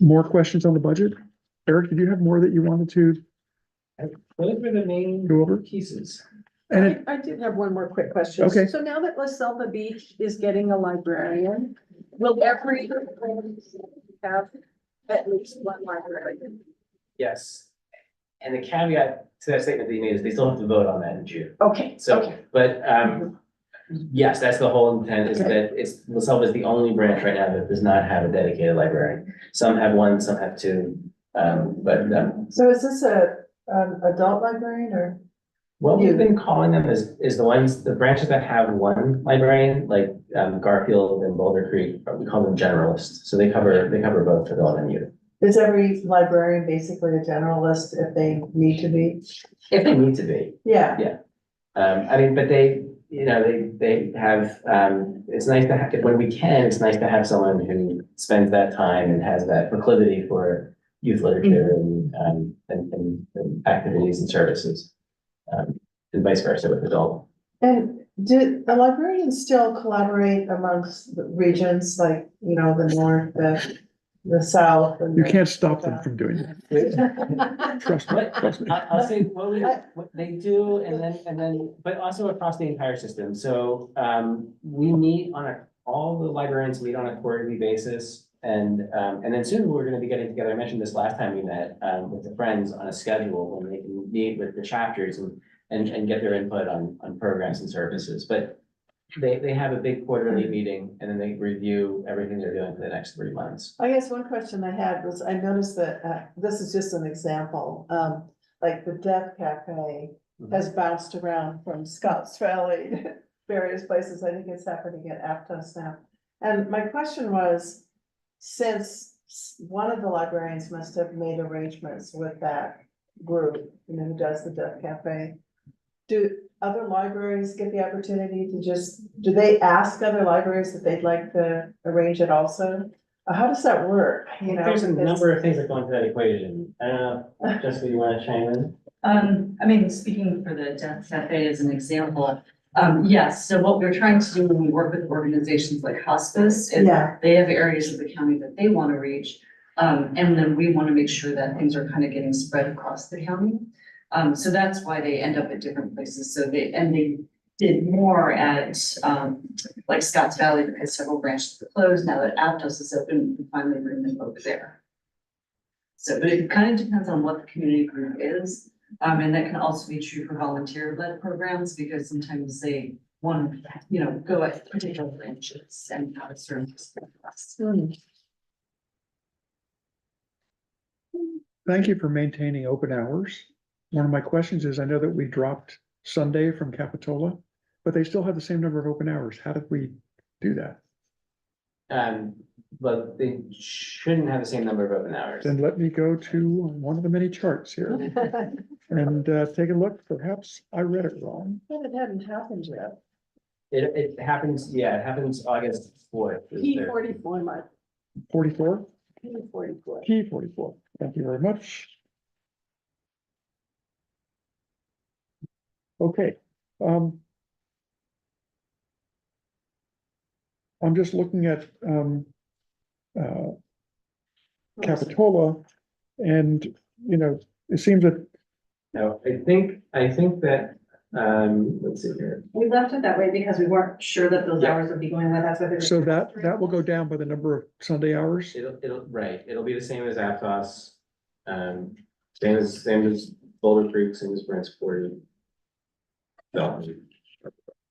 More questions on the budget? Eric, did you have more that you wanted to Those were the main go over? pieces. And it, I did have one more quick question. Okay. So now that La Selva Beach is getting a librarian, will every have at least one librarian? Yes. And the caveat to that statement that you made is they still have to vote on that in June. Okay, So, okay. but, yes, that's the whole intent is that LaSalle is the only branch right now that does not have a dedicated library. Some have one, some have two, but, so is this adult librarian or? what we've been calling them is the branches that have one librarian, like, Garfield and Boulder Creek, we call them generalists. So they cover both adult and youth. Is every librarian basically a generalist if they need to be? If they need to be. Yeah, I mean, but they have, it's nice to have, when we can, it's nice to have someone who spends that time and has that proclivity for youth literature and activities and services. And vice versa with adult. and do the librarians still collaborate amongst the regions like, the north, the south and. You the- can't stop them from doing it. Trust me, But trust me. I'll say, what they do, and then, but also across the entire system, so, we meet all the librarians meet on a quarterly basis. And then soon we're gonna be getting together, I mentioned this last time we met, with the Friends on a schedule when they can meet with the chapters and get their input on programs and services, but they have a big quarterly meeting, and then they review everything they're doing for the next 3 months. I guess one question I had was, I noticed that, this is just an example, like the Deaf Cafe has bounced around from Scotts Valley, to various places. I think it's happening at Aptos now. And my question was, since one of the librarians must have made arrangements with that group, who does the Deaf Cafe, do other libraries get the opportunity to do they ask other libraries that they'd like to arrange it also? How does that work? You know, There's a because- number of things that go into that equation. I don't know, Jessica, you wanna chime in? I mean, speaking for the Deaf Cafe as an example, yes, so what we're trying to do when we work with organizations like hospice is Yeah. they have areas of the county that they want to reach. And then we want to make sure that things are kind of getting spread across the county. So that's why they end up at different places. So they did more at, like Scotts Valley because several branches are closed. Now that Aptos is open, we can finally bring them over there. So, but it kind of depends on what the community group is. And that can also be true for volunteer-led programs because sometimes they want to, go at particular branches and have a service. Thank you for maintaining open hours. One of my questions is, I know that we dropped Sunday from Capitola, but they still have the same number of open hours. How did we do that? But they shouldn't have the same number of open hours. Then let me go to one of the many charts here and take a look. Perhaps I read it wrong. But it hadn't happened yet. It happens, yeah, it happens August 4th. is P their- 44, Mark, 44, P 44. P 44. Thank you very much. Okay. I'm just looking at Capitola, and it seems that No, I think that, let's see here. We left it that way because we weren't sure that those Yeah. hours would be going with us. so that will go down by the number of Sunday hours. It'll be the same as Aptos. Same as Boulder Creek, same as Brent's 40. So,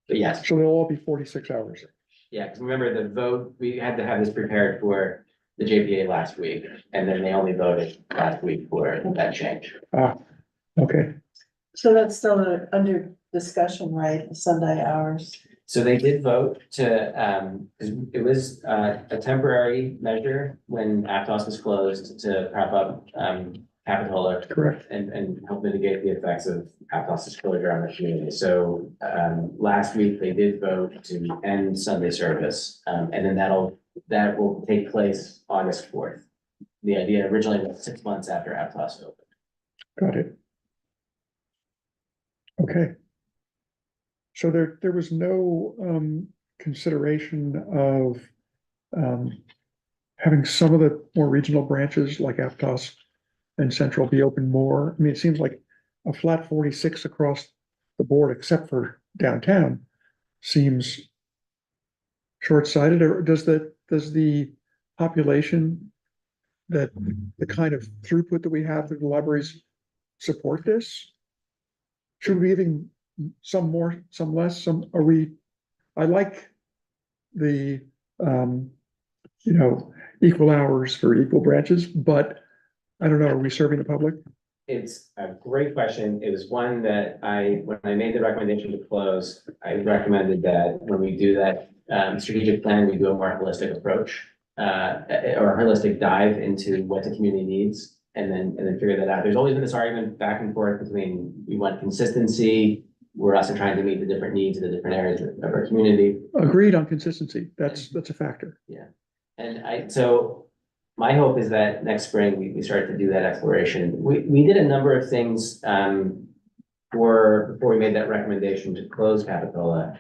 but yes, So they'll all be 46 hours. yeah, because remember the vote, we had to have this prepared for the JPA last week, and then they only voted last week for that change. Okay, So that's still under discussion, right? The Sunday hours. So they did vote to, 'cause it was a temporary measure when Aptos was closed to prop up Capitola correct. and help mitigate the effects of Aptos's closure on the community. So last week they did vote to end Sunday service, and then that will take place August 4th. The idea originally was 6 months after Aptos opened. Got it. Okay. So there was no consideration of having some of the more regional branches like Aptos and Central be open more. I mean, it seems like a flat 46 across the board, except for downtown, seems short-sighted. Or does the population, that the kind of throughput that we have through the libraries support this? Should we be giving some more, some less, I like the, equal hours for equal branches, but I don't know, are we serving the public? It's a great question. It was one that when I made the recommendation to close, I recommended that when we do that strategic plan, we do a more holistic approach. Or a holistic dive into what the community needs and then figure that out. There's always been this argument back and forth between we want consistency. We're also trying to meet the different needs of the different areas of our community. Agreed on consistency. That's a factor. And so my hope is that next spring we start to do that exploration. We did a number of things before we made that recommendation to close Capitola.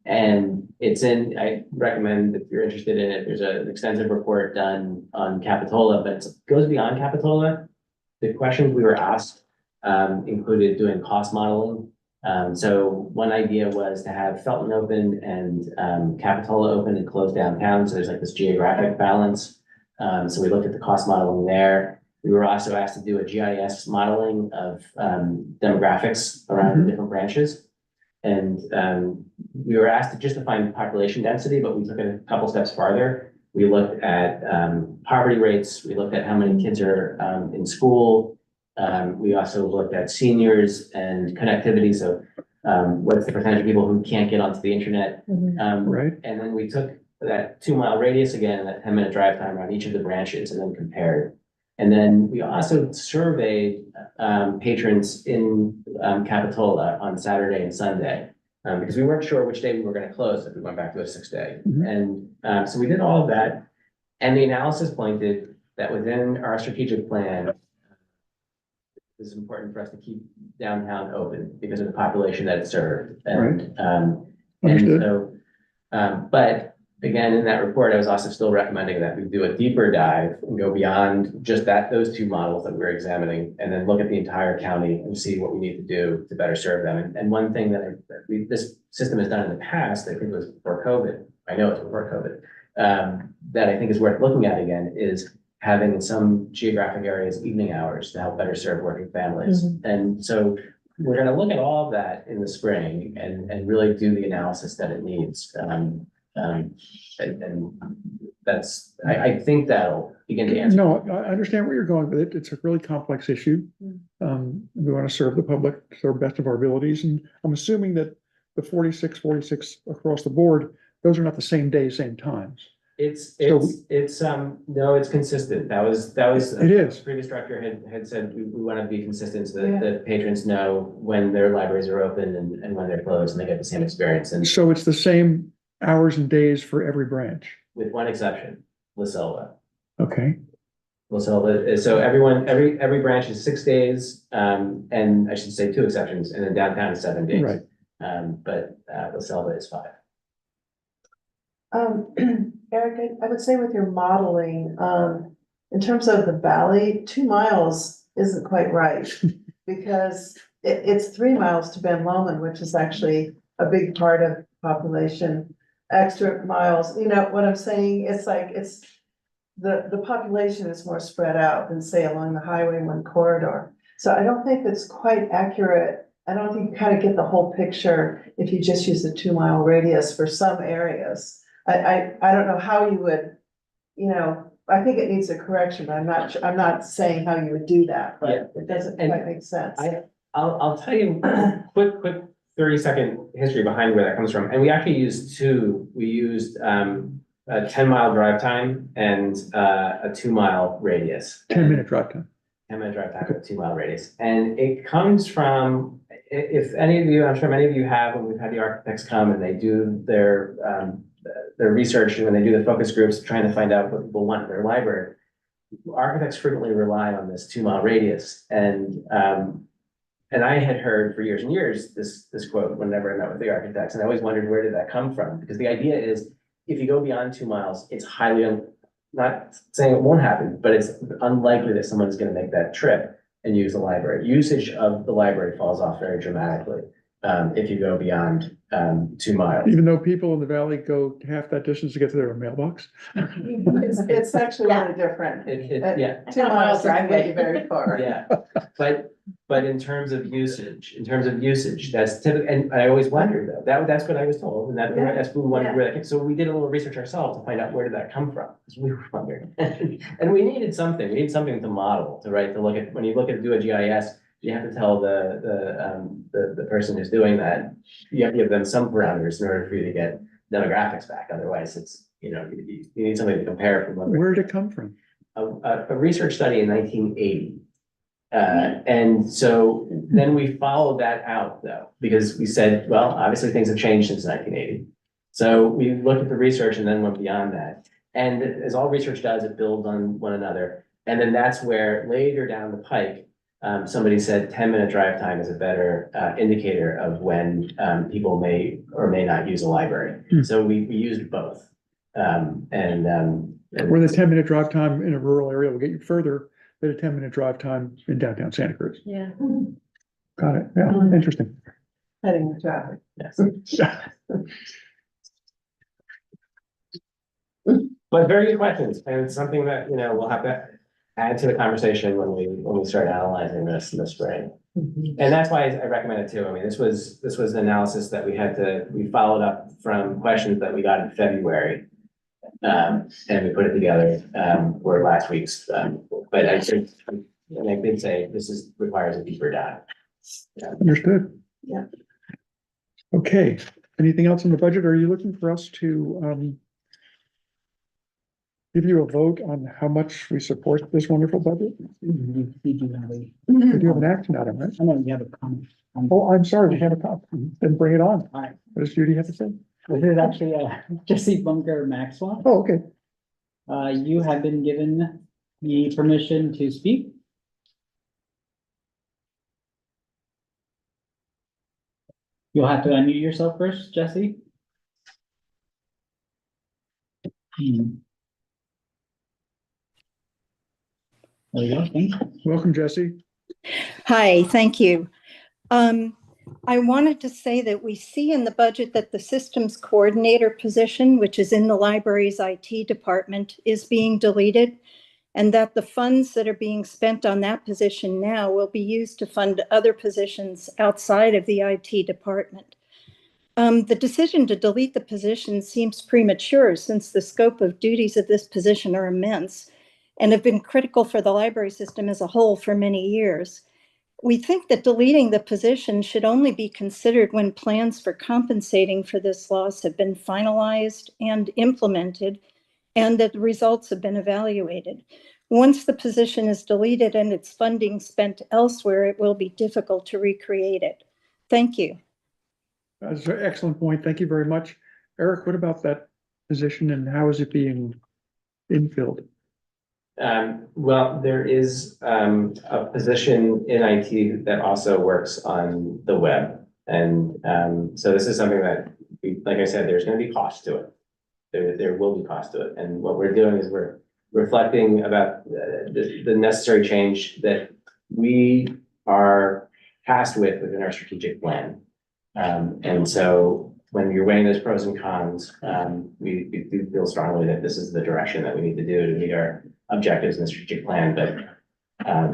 And it's I recommend if you're interested in it, there's an extensive report done on Capitola, but it goes beyond Capitola. The questions we were asked included doing cost modeling. So one idea was to have Felton open and Capitola open and close downtown, so there's like this geographic balance. So we looked at the cost modeling there. We were also asked to do a GIS modeling of demographics around the different branches. And we were asked to just define population density, but we took it a couple steps farther. We looked at poverty rates. We looked at how many kids are in school. We also looked at seniors and connectivity. So what's the percentage of people who can't get onto the internet? Right. And then we took that 2 mile radius again, that 10-minute drive time around each of the branches and then compared. And then we also surveyed patrons in Capitola on Saturday and Sunday. Because we weren't sure which day we were going to close if we went back to a 6-day. Mhm. And so we did all of that. And the analysis pointed that within our strategic plan, it's important for us to keep downtown open because of the population that it served. And Understood. so, but again, in that report, I was also still recommending that we do a deeper dive and go beyond just those 2 models that we're examining, and then look at the entire county and see what we need to do to better serve them. And one thing that this system has done in the past, I think it was before COVID, I know it's before COVID, that I think is worth looking at again is having in some geographic areas evening hours to help better serve working families. And so we're gonna look at all of that in the spring and really do the analysis that it needs. And that's, I think that'll begin to answer. No, I understand where you're going with it. It's a really complex issue. We want to serve the public to the best of our abilities, and I'm assuming that the 46 across the board, those are not the same day, same times. No, it's consistent. That was. It is. The previous director had said we want to be consistent so that patrons know when their libraries are open and when they're closed, and they get the same experience. And So it's the same hours and days for every branch. with one exception, La Selva. Okay, La Selva, so every branch is 6 days, and I should say 2 exceptions, and then downtown is 7 days. Right. But La Selva is 5. Eric, I would say with your modeling, in terms of the valley, 2 miles isn't quite right. Because it's 3 miles to Ben Lomond, which is actually a big part of population. Extra miles, you know what I'm saying? It's like, the population is more spread out than say along the Highway 1 corridor. So I don't think it's quite accurate. I don't think you kind of get the whole picture if you just use the 2 mile radius for some areas. I don't know how you would, I think it needs a correction, but I'm not saying how you would do that, but it doesn't quite make sense. I'll tell you a quick 30-second history behind where that comes from. And we actually used 2. We used a 10-mile drive time and a 2-mile radius. 10-minute drive time. 10-minute drive time with a 2-mile radius. And it comes from, if any of you, I'm sure many of you have, when we've had the architects come and they do their research and when they do the focus groups trying to find out what people want in their library, architects frequently rely on this 2-mile radius. And I had heard for years and years this quote whenever I met with the architects, and I always wondered where did that come from? Because the idea is if you go beyond 2 miles, it's highly, not saying it won't happen, but it's unlikely that someone's going to make that trip and use the library. Usage of the library falls off very dramatically if you go beyond 2 miles. Even though people in the valley go half that distance to get to their mailbox. It's actually really different. Yeah. 2 miles doesn't get you very far. Yeah, but in terms of usage, that's typical, and I always wondered though, that's what I was told, and that's what we wondered where that came. So we did a little research ourselves to find out where did that come from, because we were wondering. And we needed something to model, to look at, when you do a GIS, you have to tell the person who's doing that, you have to give them some parameters in order for you to get demographics back, otherwise it's, you need something to compare from. Where did it come from? A research study in 1980. And so then we followed that out though, because we said, well, obviously things have changed since 1980. So we looked at the research and then went beyond that. And as all research does, it builds on one another. And then that's where later down the pike, somebody said 10-minute drive time is a better indicator of when people may or may not use a library. Hmm. So we used both. Where the 10-minute drive time in a rural area will get you further than a 10-minute drive time in downtown Santa Cruz. Yeah. Got it. Yeah, interesting. Heading the traffic. Yes. But very good questions, and it's something that, we'll have to add to the conversation when we start analyzing this in the spring. And that's why I recommend it too. I mean, this was an analysis that we followed up from questions that we got in February. And we put it together, for last week's, but I think, and I did say, requires a deeper dive. Understood. Yeah. Okay, anything else in the budget? Are you looking for us to give you a vote on how much we support this wonderful budget? We do have a, We do have an action item, right? I know you have a comment. Oh, I'm sorry, we have a cop. Then bring it on. All right. What does Judy have to say? This is actually Jesse Bunker Maxwell. Oh, okay. You have been given the permission to speak. You'll have to unmute yourself first, Jesse. There you go, thanks. Welcome, Jesse. Hi, thank you. I wanted to say that we see in the budget that the systems coordinator position, which is in the library's IT department, is being deleted, and that the funds that are being spent on that position now will be used to fund other positions outside of the IT department. The decision to delete the position seems premature since the scope of duties of this position are immense and have been critical for the library system as a whole for many years. We think that deleting the position should only be considered when plans for compensating for this loss have been finalized and implemented, and that the results have been evaluated. Once the position is deleted and its funding spent elsewhere, it will be difficult to recreate it. Thank you. That's an excellent point. Thank you very much. Eric, what about that position and how is it being infilled? Well, there is a position in IT that also works on the web. And so this is something that, like I said, there's going to be cost to it. There will be cost to it. And what we're doing is we're reflecting about the necessary change that we are tasked with within our strategic plan. And so when you're weighing those pros and cons, we do feel strongly that this is the direction that we need to do to meet our objectives in the strategic plan. But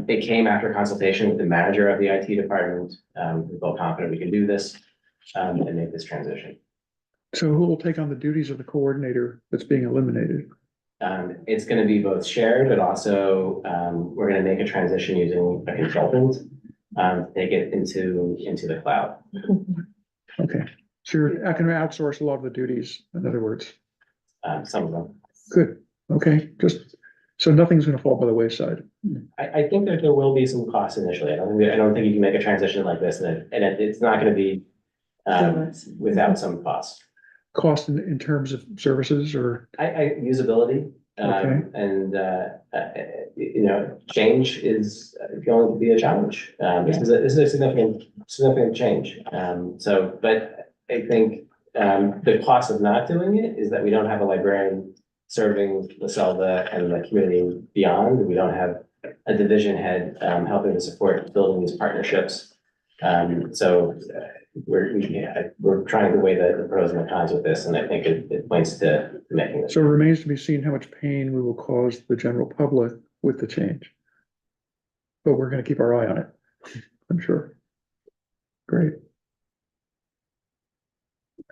it came after consultation with the manager of the IT department. We felt confident we can do this and make this transition. So who will take on the duties of the coordinator that's being eliminated? It's going to be both shared, but also we're going to make a transition using a consultant to take it into the cloud. Okay, so you're going to outsource a lot of the duties, in other words. Some of them. Good, okay, so nothing's going to fall by the wayside. I think that there will be some costs initially. I don't think you can make a transition like this and it's not going to be without some costs. Cost in terms of services or? Usability. Okay. And change is going to be a challenge. This is a significant change. But I think the cost of not doing it is that we don't have a librarian serving LaSelva and the community beyond. We don't have a division head helping to support building these partnerships. We're trying to weigh the pros and the cons with this, and I think it points to making this. So it remains to be seen how much pain we will cause the general public with the change. But we're going to keep our eye on it, I'm sure. Great.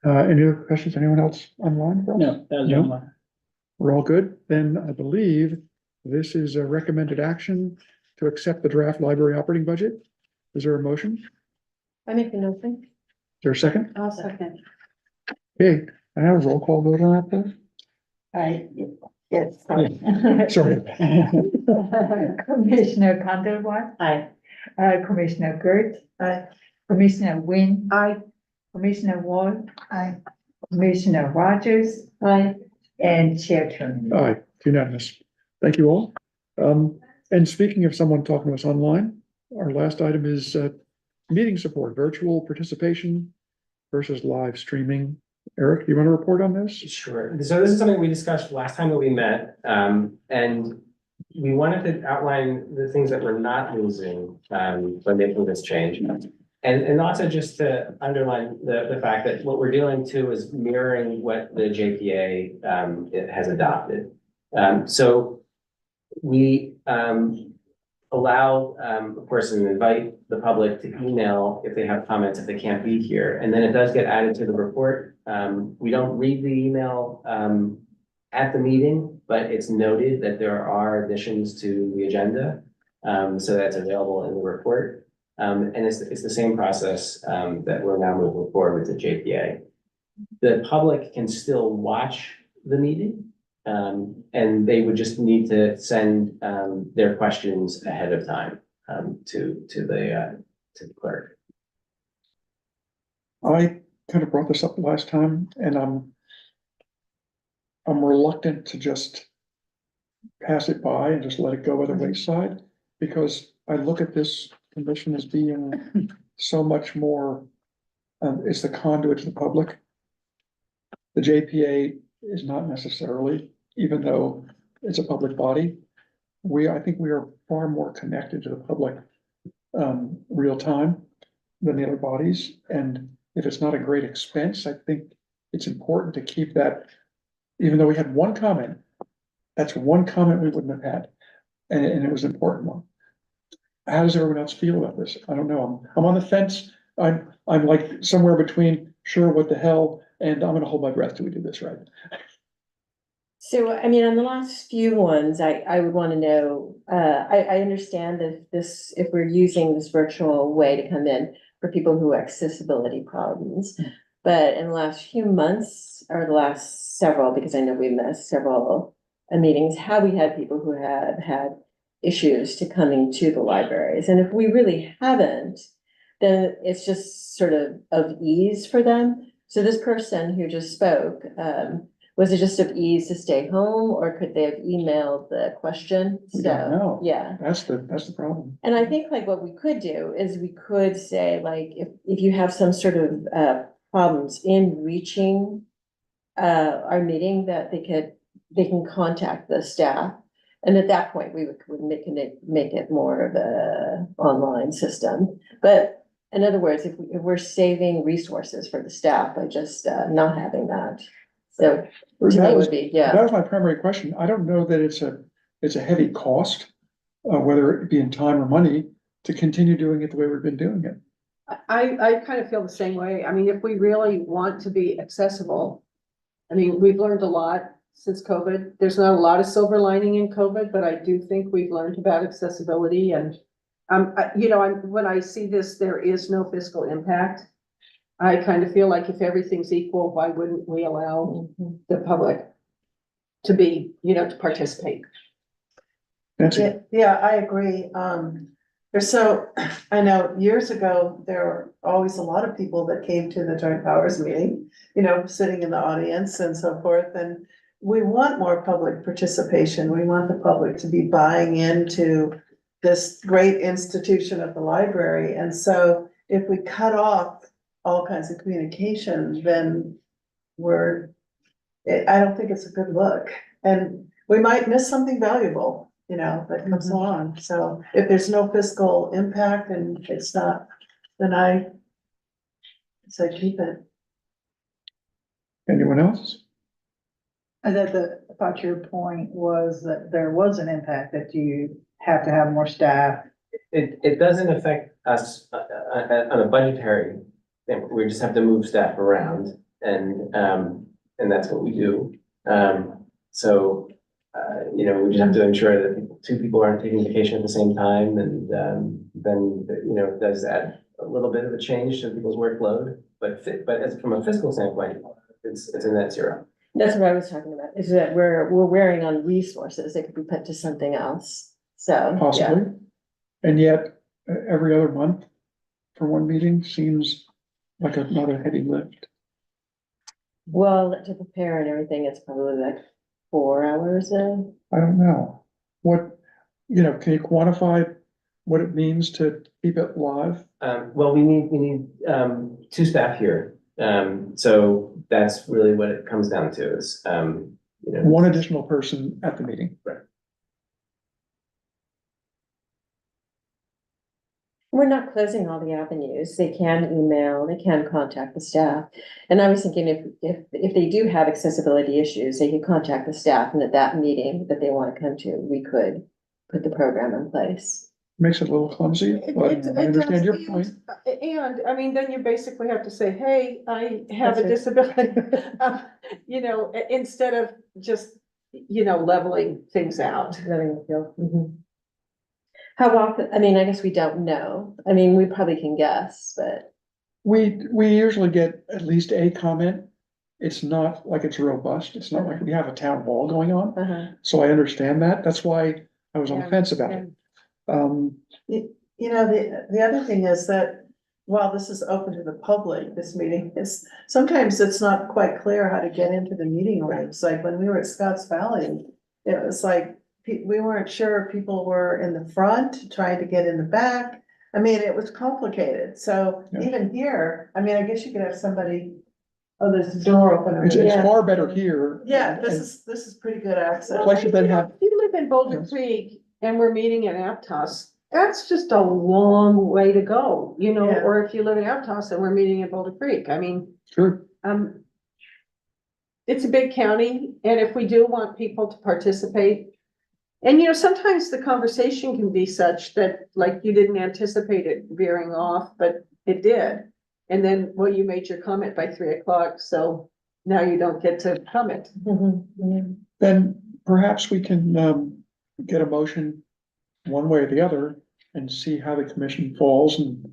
Any other questions? Anyone else online? No, that was No? your one. We're all good. Then I believe this is a recommended action to accept the draft library operating budget. Is there a motion? Is I make the nothing. there a second? I'll second. Okay, I have a roll call vote on that, please. Yes. Sorry. Commissioner Condelwart, Aye. Commissioner Gert, Aye. Commissioner Wynn, Aye. Commissioner Ward, Commissioner Rogers, Aye. and Chair Turner. Aye, unanimous. Thank you all. And speaking of someone talking to us online, our last item is, meeting support, virtual participation versus live streaming. Eric, do you want to report on this? Sure. So this is something we discussed last time that we met, and we wanted to outline the things that we're not losing, when making this change. And also just to underline the fact that what we're doing too is mirroring what the JPA, it has adopted. So we, allow, of course, and invite the public to email if they have comments, if they can't be here. And then it does get added to the report. We don't read the email at the meeting, but it's noted that there are additions to the agenda. So that's available in the report. And it's the same process that we're now moving forward with the JPA. The public can still watch the meeting. And they would just need to send their questions ahead of time to the clerk. I kind of brought this up last time, and I'm reluctant to just pass it by and just let it go by the wayside, because I look at this commission as being so much more, it's the conduit to the public. The JPA is not necessarily, even though it's a public body. I think we are far more connected to the public, real time than the other bodies. And if it's not a great expense, I think it's important to keep that, even though we had one comment, that's one comment we wouldn't have had. And it was an important one. How does everyone else feel about this? I don't know. I'm on the fence. I'm like somewhere between sure, what the hell, and I'm gonna hold my breath till we do this right. So, I mean, on the last few ones, I would want to know, I understand if we're using this virtual way to come in for people who have accessibility problems. But in the last few months, or the last several, because I know we missed several meetings, have we had people who have had issues to coming to the libraries? And if we really haven't, then it's just sort of ease for them. So this person who just spoke, was it just of ease to stay home, or could they have emailed the question? We don't know. Yeah. That's the problem. And I think like what we could do is we could say, like, if you have some sort of problems in reaching our meeting, that they can contact the staff. And at that point, we would make it more of a online system. But in other words, if we're saving resources for the staff by just not having that. So to me, it would be, yeah. That was my primary question. I don't know that it's a heavy cost, whether it be in time or money, to continue doing it the way we've been doing it. I kind of feel the same way. I mean, if we really want to be accessible, I mean, we've learned a lot since COVID. There's not a lot of silver lining in COVID, but I do think we've learned about accessibility. And when I see this, there is no fiscal impact. I kind of feel like if everything's equal, why wouldn't we allow the public to be, to participate? Nancy? Yeah, I agree. I know years ago, there were always a lot of people that came to the Joint Powers meeting, sitting in the audience and so forth. And we want more public participation. We want the public to be buying into this great institution of the library. And so if we cut off all kinds of communication, then I don't think it's a good look. And we might miss something valuable, that comes along. So if there's no fiscal impact and it's not, then I say keep it. Anyone else? I thought your point was that there was an impact, that you have to have more staff. It doesn't affect us on a budgetary thing. We just have to move staff around, and that's what we do. We just have to ensure that two people aren't taking vacation at the same time, and then it does add a little bit of a change to people's workload. But from a fiscal standpoint, it's a net zero. That's what I was talking about, is that we're wearing on resources that could be put to something else. So. Possibly. And yet, every other month for one meeting seems like not a heavy lift. Well, to prepare and everything, it's probably like 4 hours. I don't know. Can you quantify what it means to keep it live? Well, we need, two staff here. So that's really what it comes down to is, you know. One additional person at the meeting. We're not closing all the avenues. They can email, they can contact the staff. And I was thinking if they do have accessibility issues, they can contact the staff, and at that meeting that they want to come to, we could put the program in place. Makes it a little clumsy, but It I understand your does, point. And, I mean, then you basically have to say, hey, I have a That's disability. You know, instead of just, you know, leveling things out. Letting them feel. Mhm. How often, I mean, I guess we don't know. I mean, we probably can guess, but. We usually get at least a comment. It's not like it's robust. It's not like we have a town hall going on. Uh-huh. So I understand that. That's why I was on the Yeah, fence about it. You know, the other thing is that while this is open to the public, this meeting is, sometimes it's not quite clear how to get into the meeting rooms. Like when we were at Scotts Valley, it was like, we weren't sure people were in the front, trying to get in the back. I mean, it was complicated. So Yeah. even here, I mean, I guess you could have somebody, oh, there's a door open. over It's there. far better here. Yeah, And- this is pretty good access. Places that have- If you live in Boulder Yes. Creek and we're meeting in Aptos, that's just a long way to go, you know, Yeah. or if you live in Aptos and we're meeting in Boulder Creek, I mean, Sure. it's a big county, and if we do want people to participate, and you know, sometimes the conversation can be such that, like, you didn't anticipate it veering off, but it did. And then, well, you made your comment by 3 o'clock, so now you don't get to comment. Then perhaps we can get a motion one way or the other and see how the commission falls and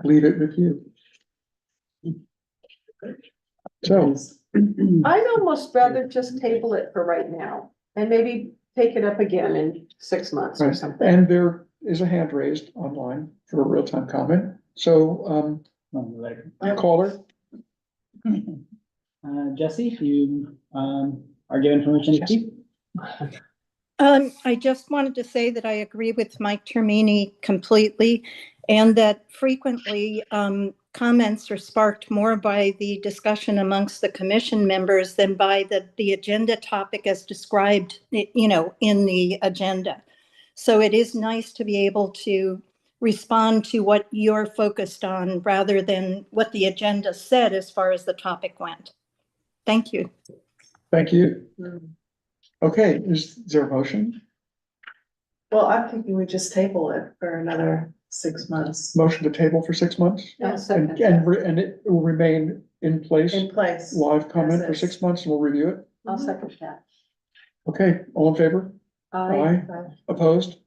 leave it with you. So, I'd almost rather just table it for right now, and maybe take it up again in 6 months or right, something. and there is a hand raised online for a real-time comment. So, caller, Jesse, you, are given permission to speak? I just wanted to say that I agree with Mike Termini completely, and that frequently, comments are sparked more by the discussion amongst the commission members than by the agenda topic as described, you know, in the agenda. So it is nice to be able to respond to what you're focused on rather than what the agenda said as far as the topic went. Thank you. thank you. Okay, is there a motion? Well, I'm thinking we just table it for another 6 months Motion to table for 6 months? I'll And, second that. and it will remain in place, in place. live comment for Yes, 6 months, and we'll review it. I'll second that. Okay, all in favor? Aye. Aye. Opposed?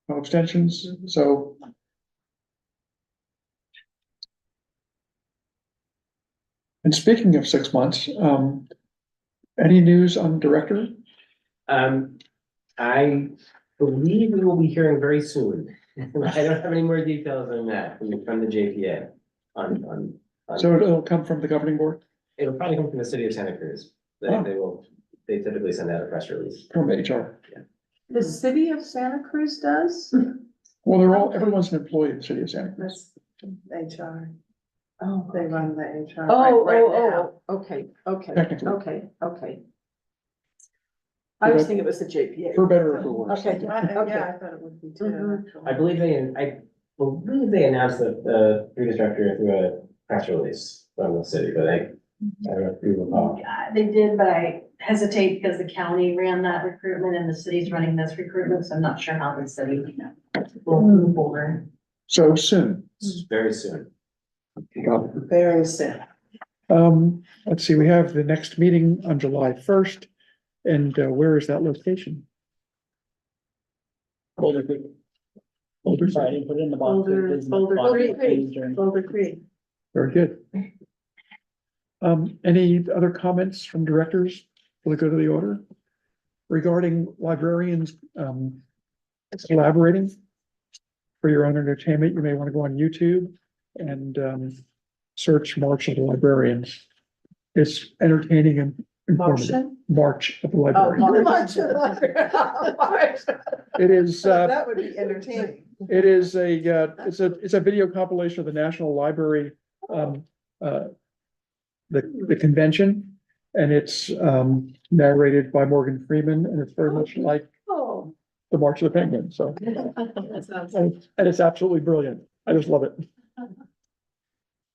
No abstentions, so. And speaking of 6 months, any news on director? I believe we will be hearing very soon. I don't have any more details than that from the JPA on. So it'll come from the governing board, It'll probably come from the city of Santa Cruz. Oh. They typically send out a press release. from HR. The city of Santa Cruz does? Well, everyone's an employee of the city of Santa Cruz. That's HR. Oh, They run the HR. oh, right now. okay, okay, Technically. okay. I was thinking it was the JPA. For better or for worse. Okay, Yeah, okay. I thought it would be too. Mhm. actually. I believe they announced the previous director through a press release from the city, but I don't know if you recall. They did, but I hesitate because the county ran that recruitment and the city's running this recruitment, so I'm not sure how the city will move forward. So soon. Very soon. Got it. Very soon. Let's see, we have the next meeting on July 1st. And where is that location? Boulder Creek. Boulder. Sorry, I didn't put it in the box. Boulder- It is in the Boulder box. Creek. Boulder Creek. Very good. Any other comments from directors for the good of the order? Regarding librarians, collaborating for your own entertainment, you may want to go on YouTube and, search March of the Librarians. It's entertaining and informative. Martian? March of the Oh, Librarians. March. It is, That would be entertaining. it is it's a video compilation of the National Library, the convention. And it's, narrated by Morgan Freeman, and it's very much like Oh. the March of the Penguin, so. That sounds. And it's absolutely brilliant. I just love it.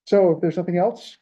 So if there's nothing else,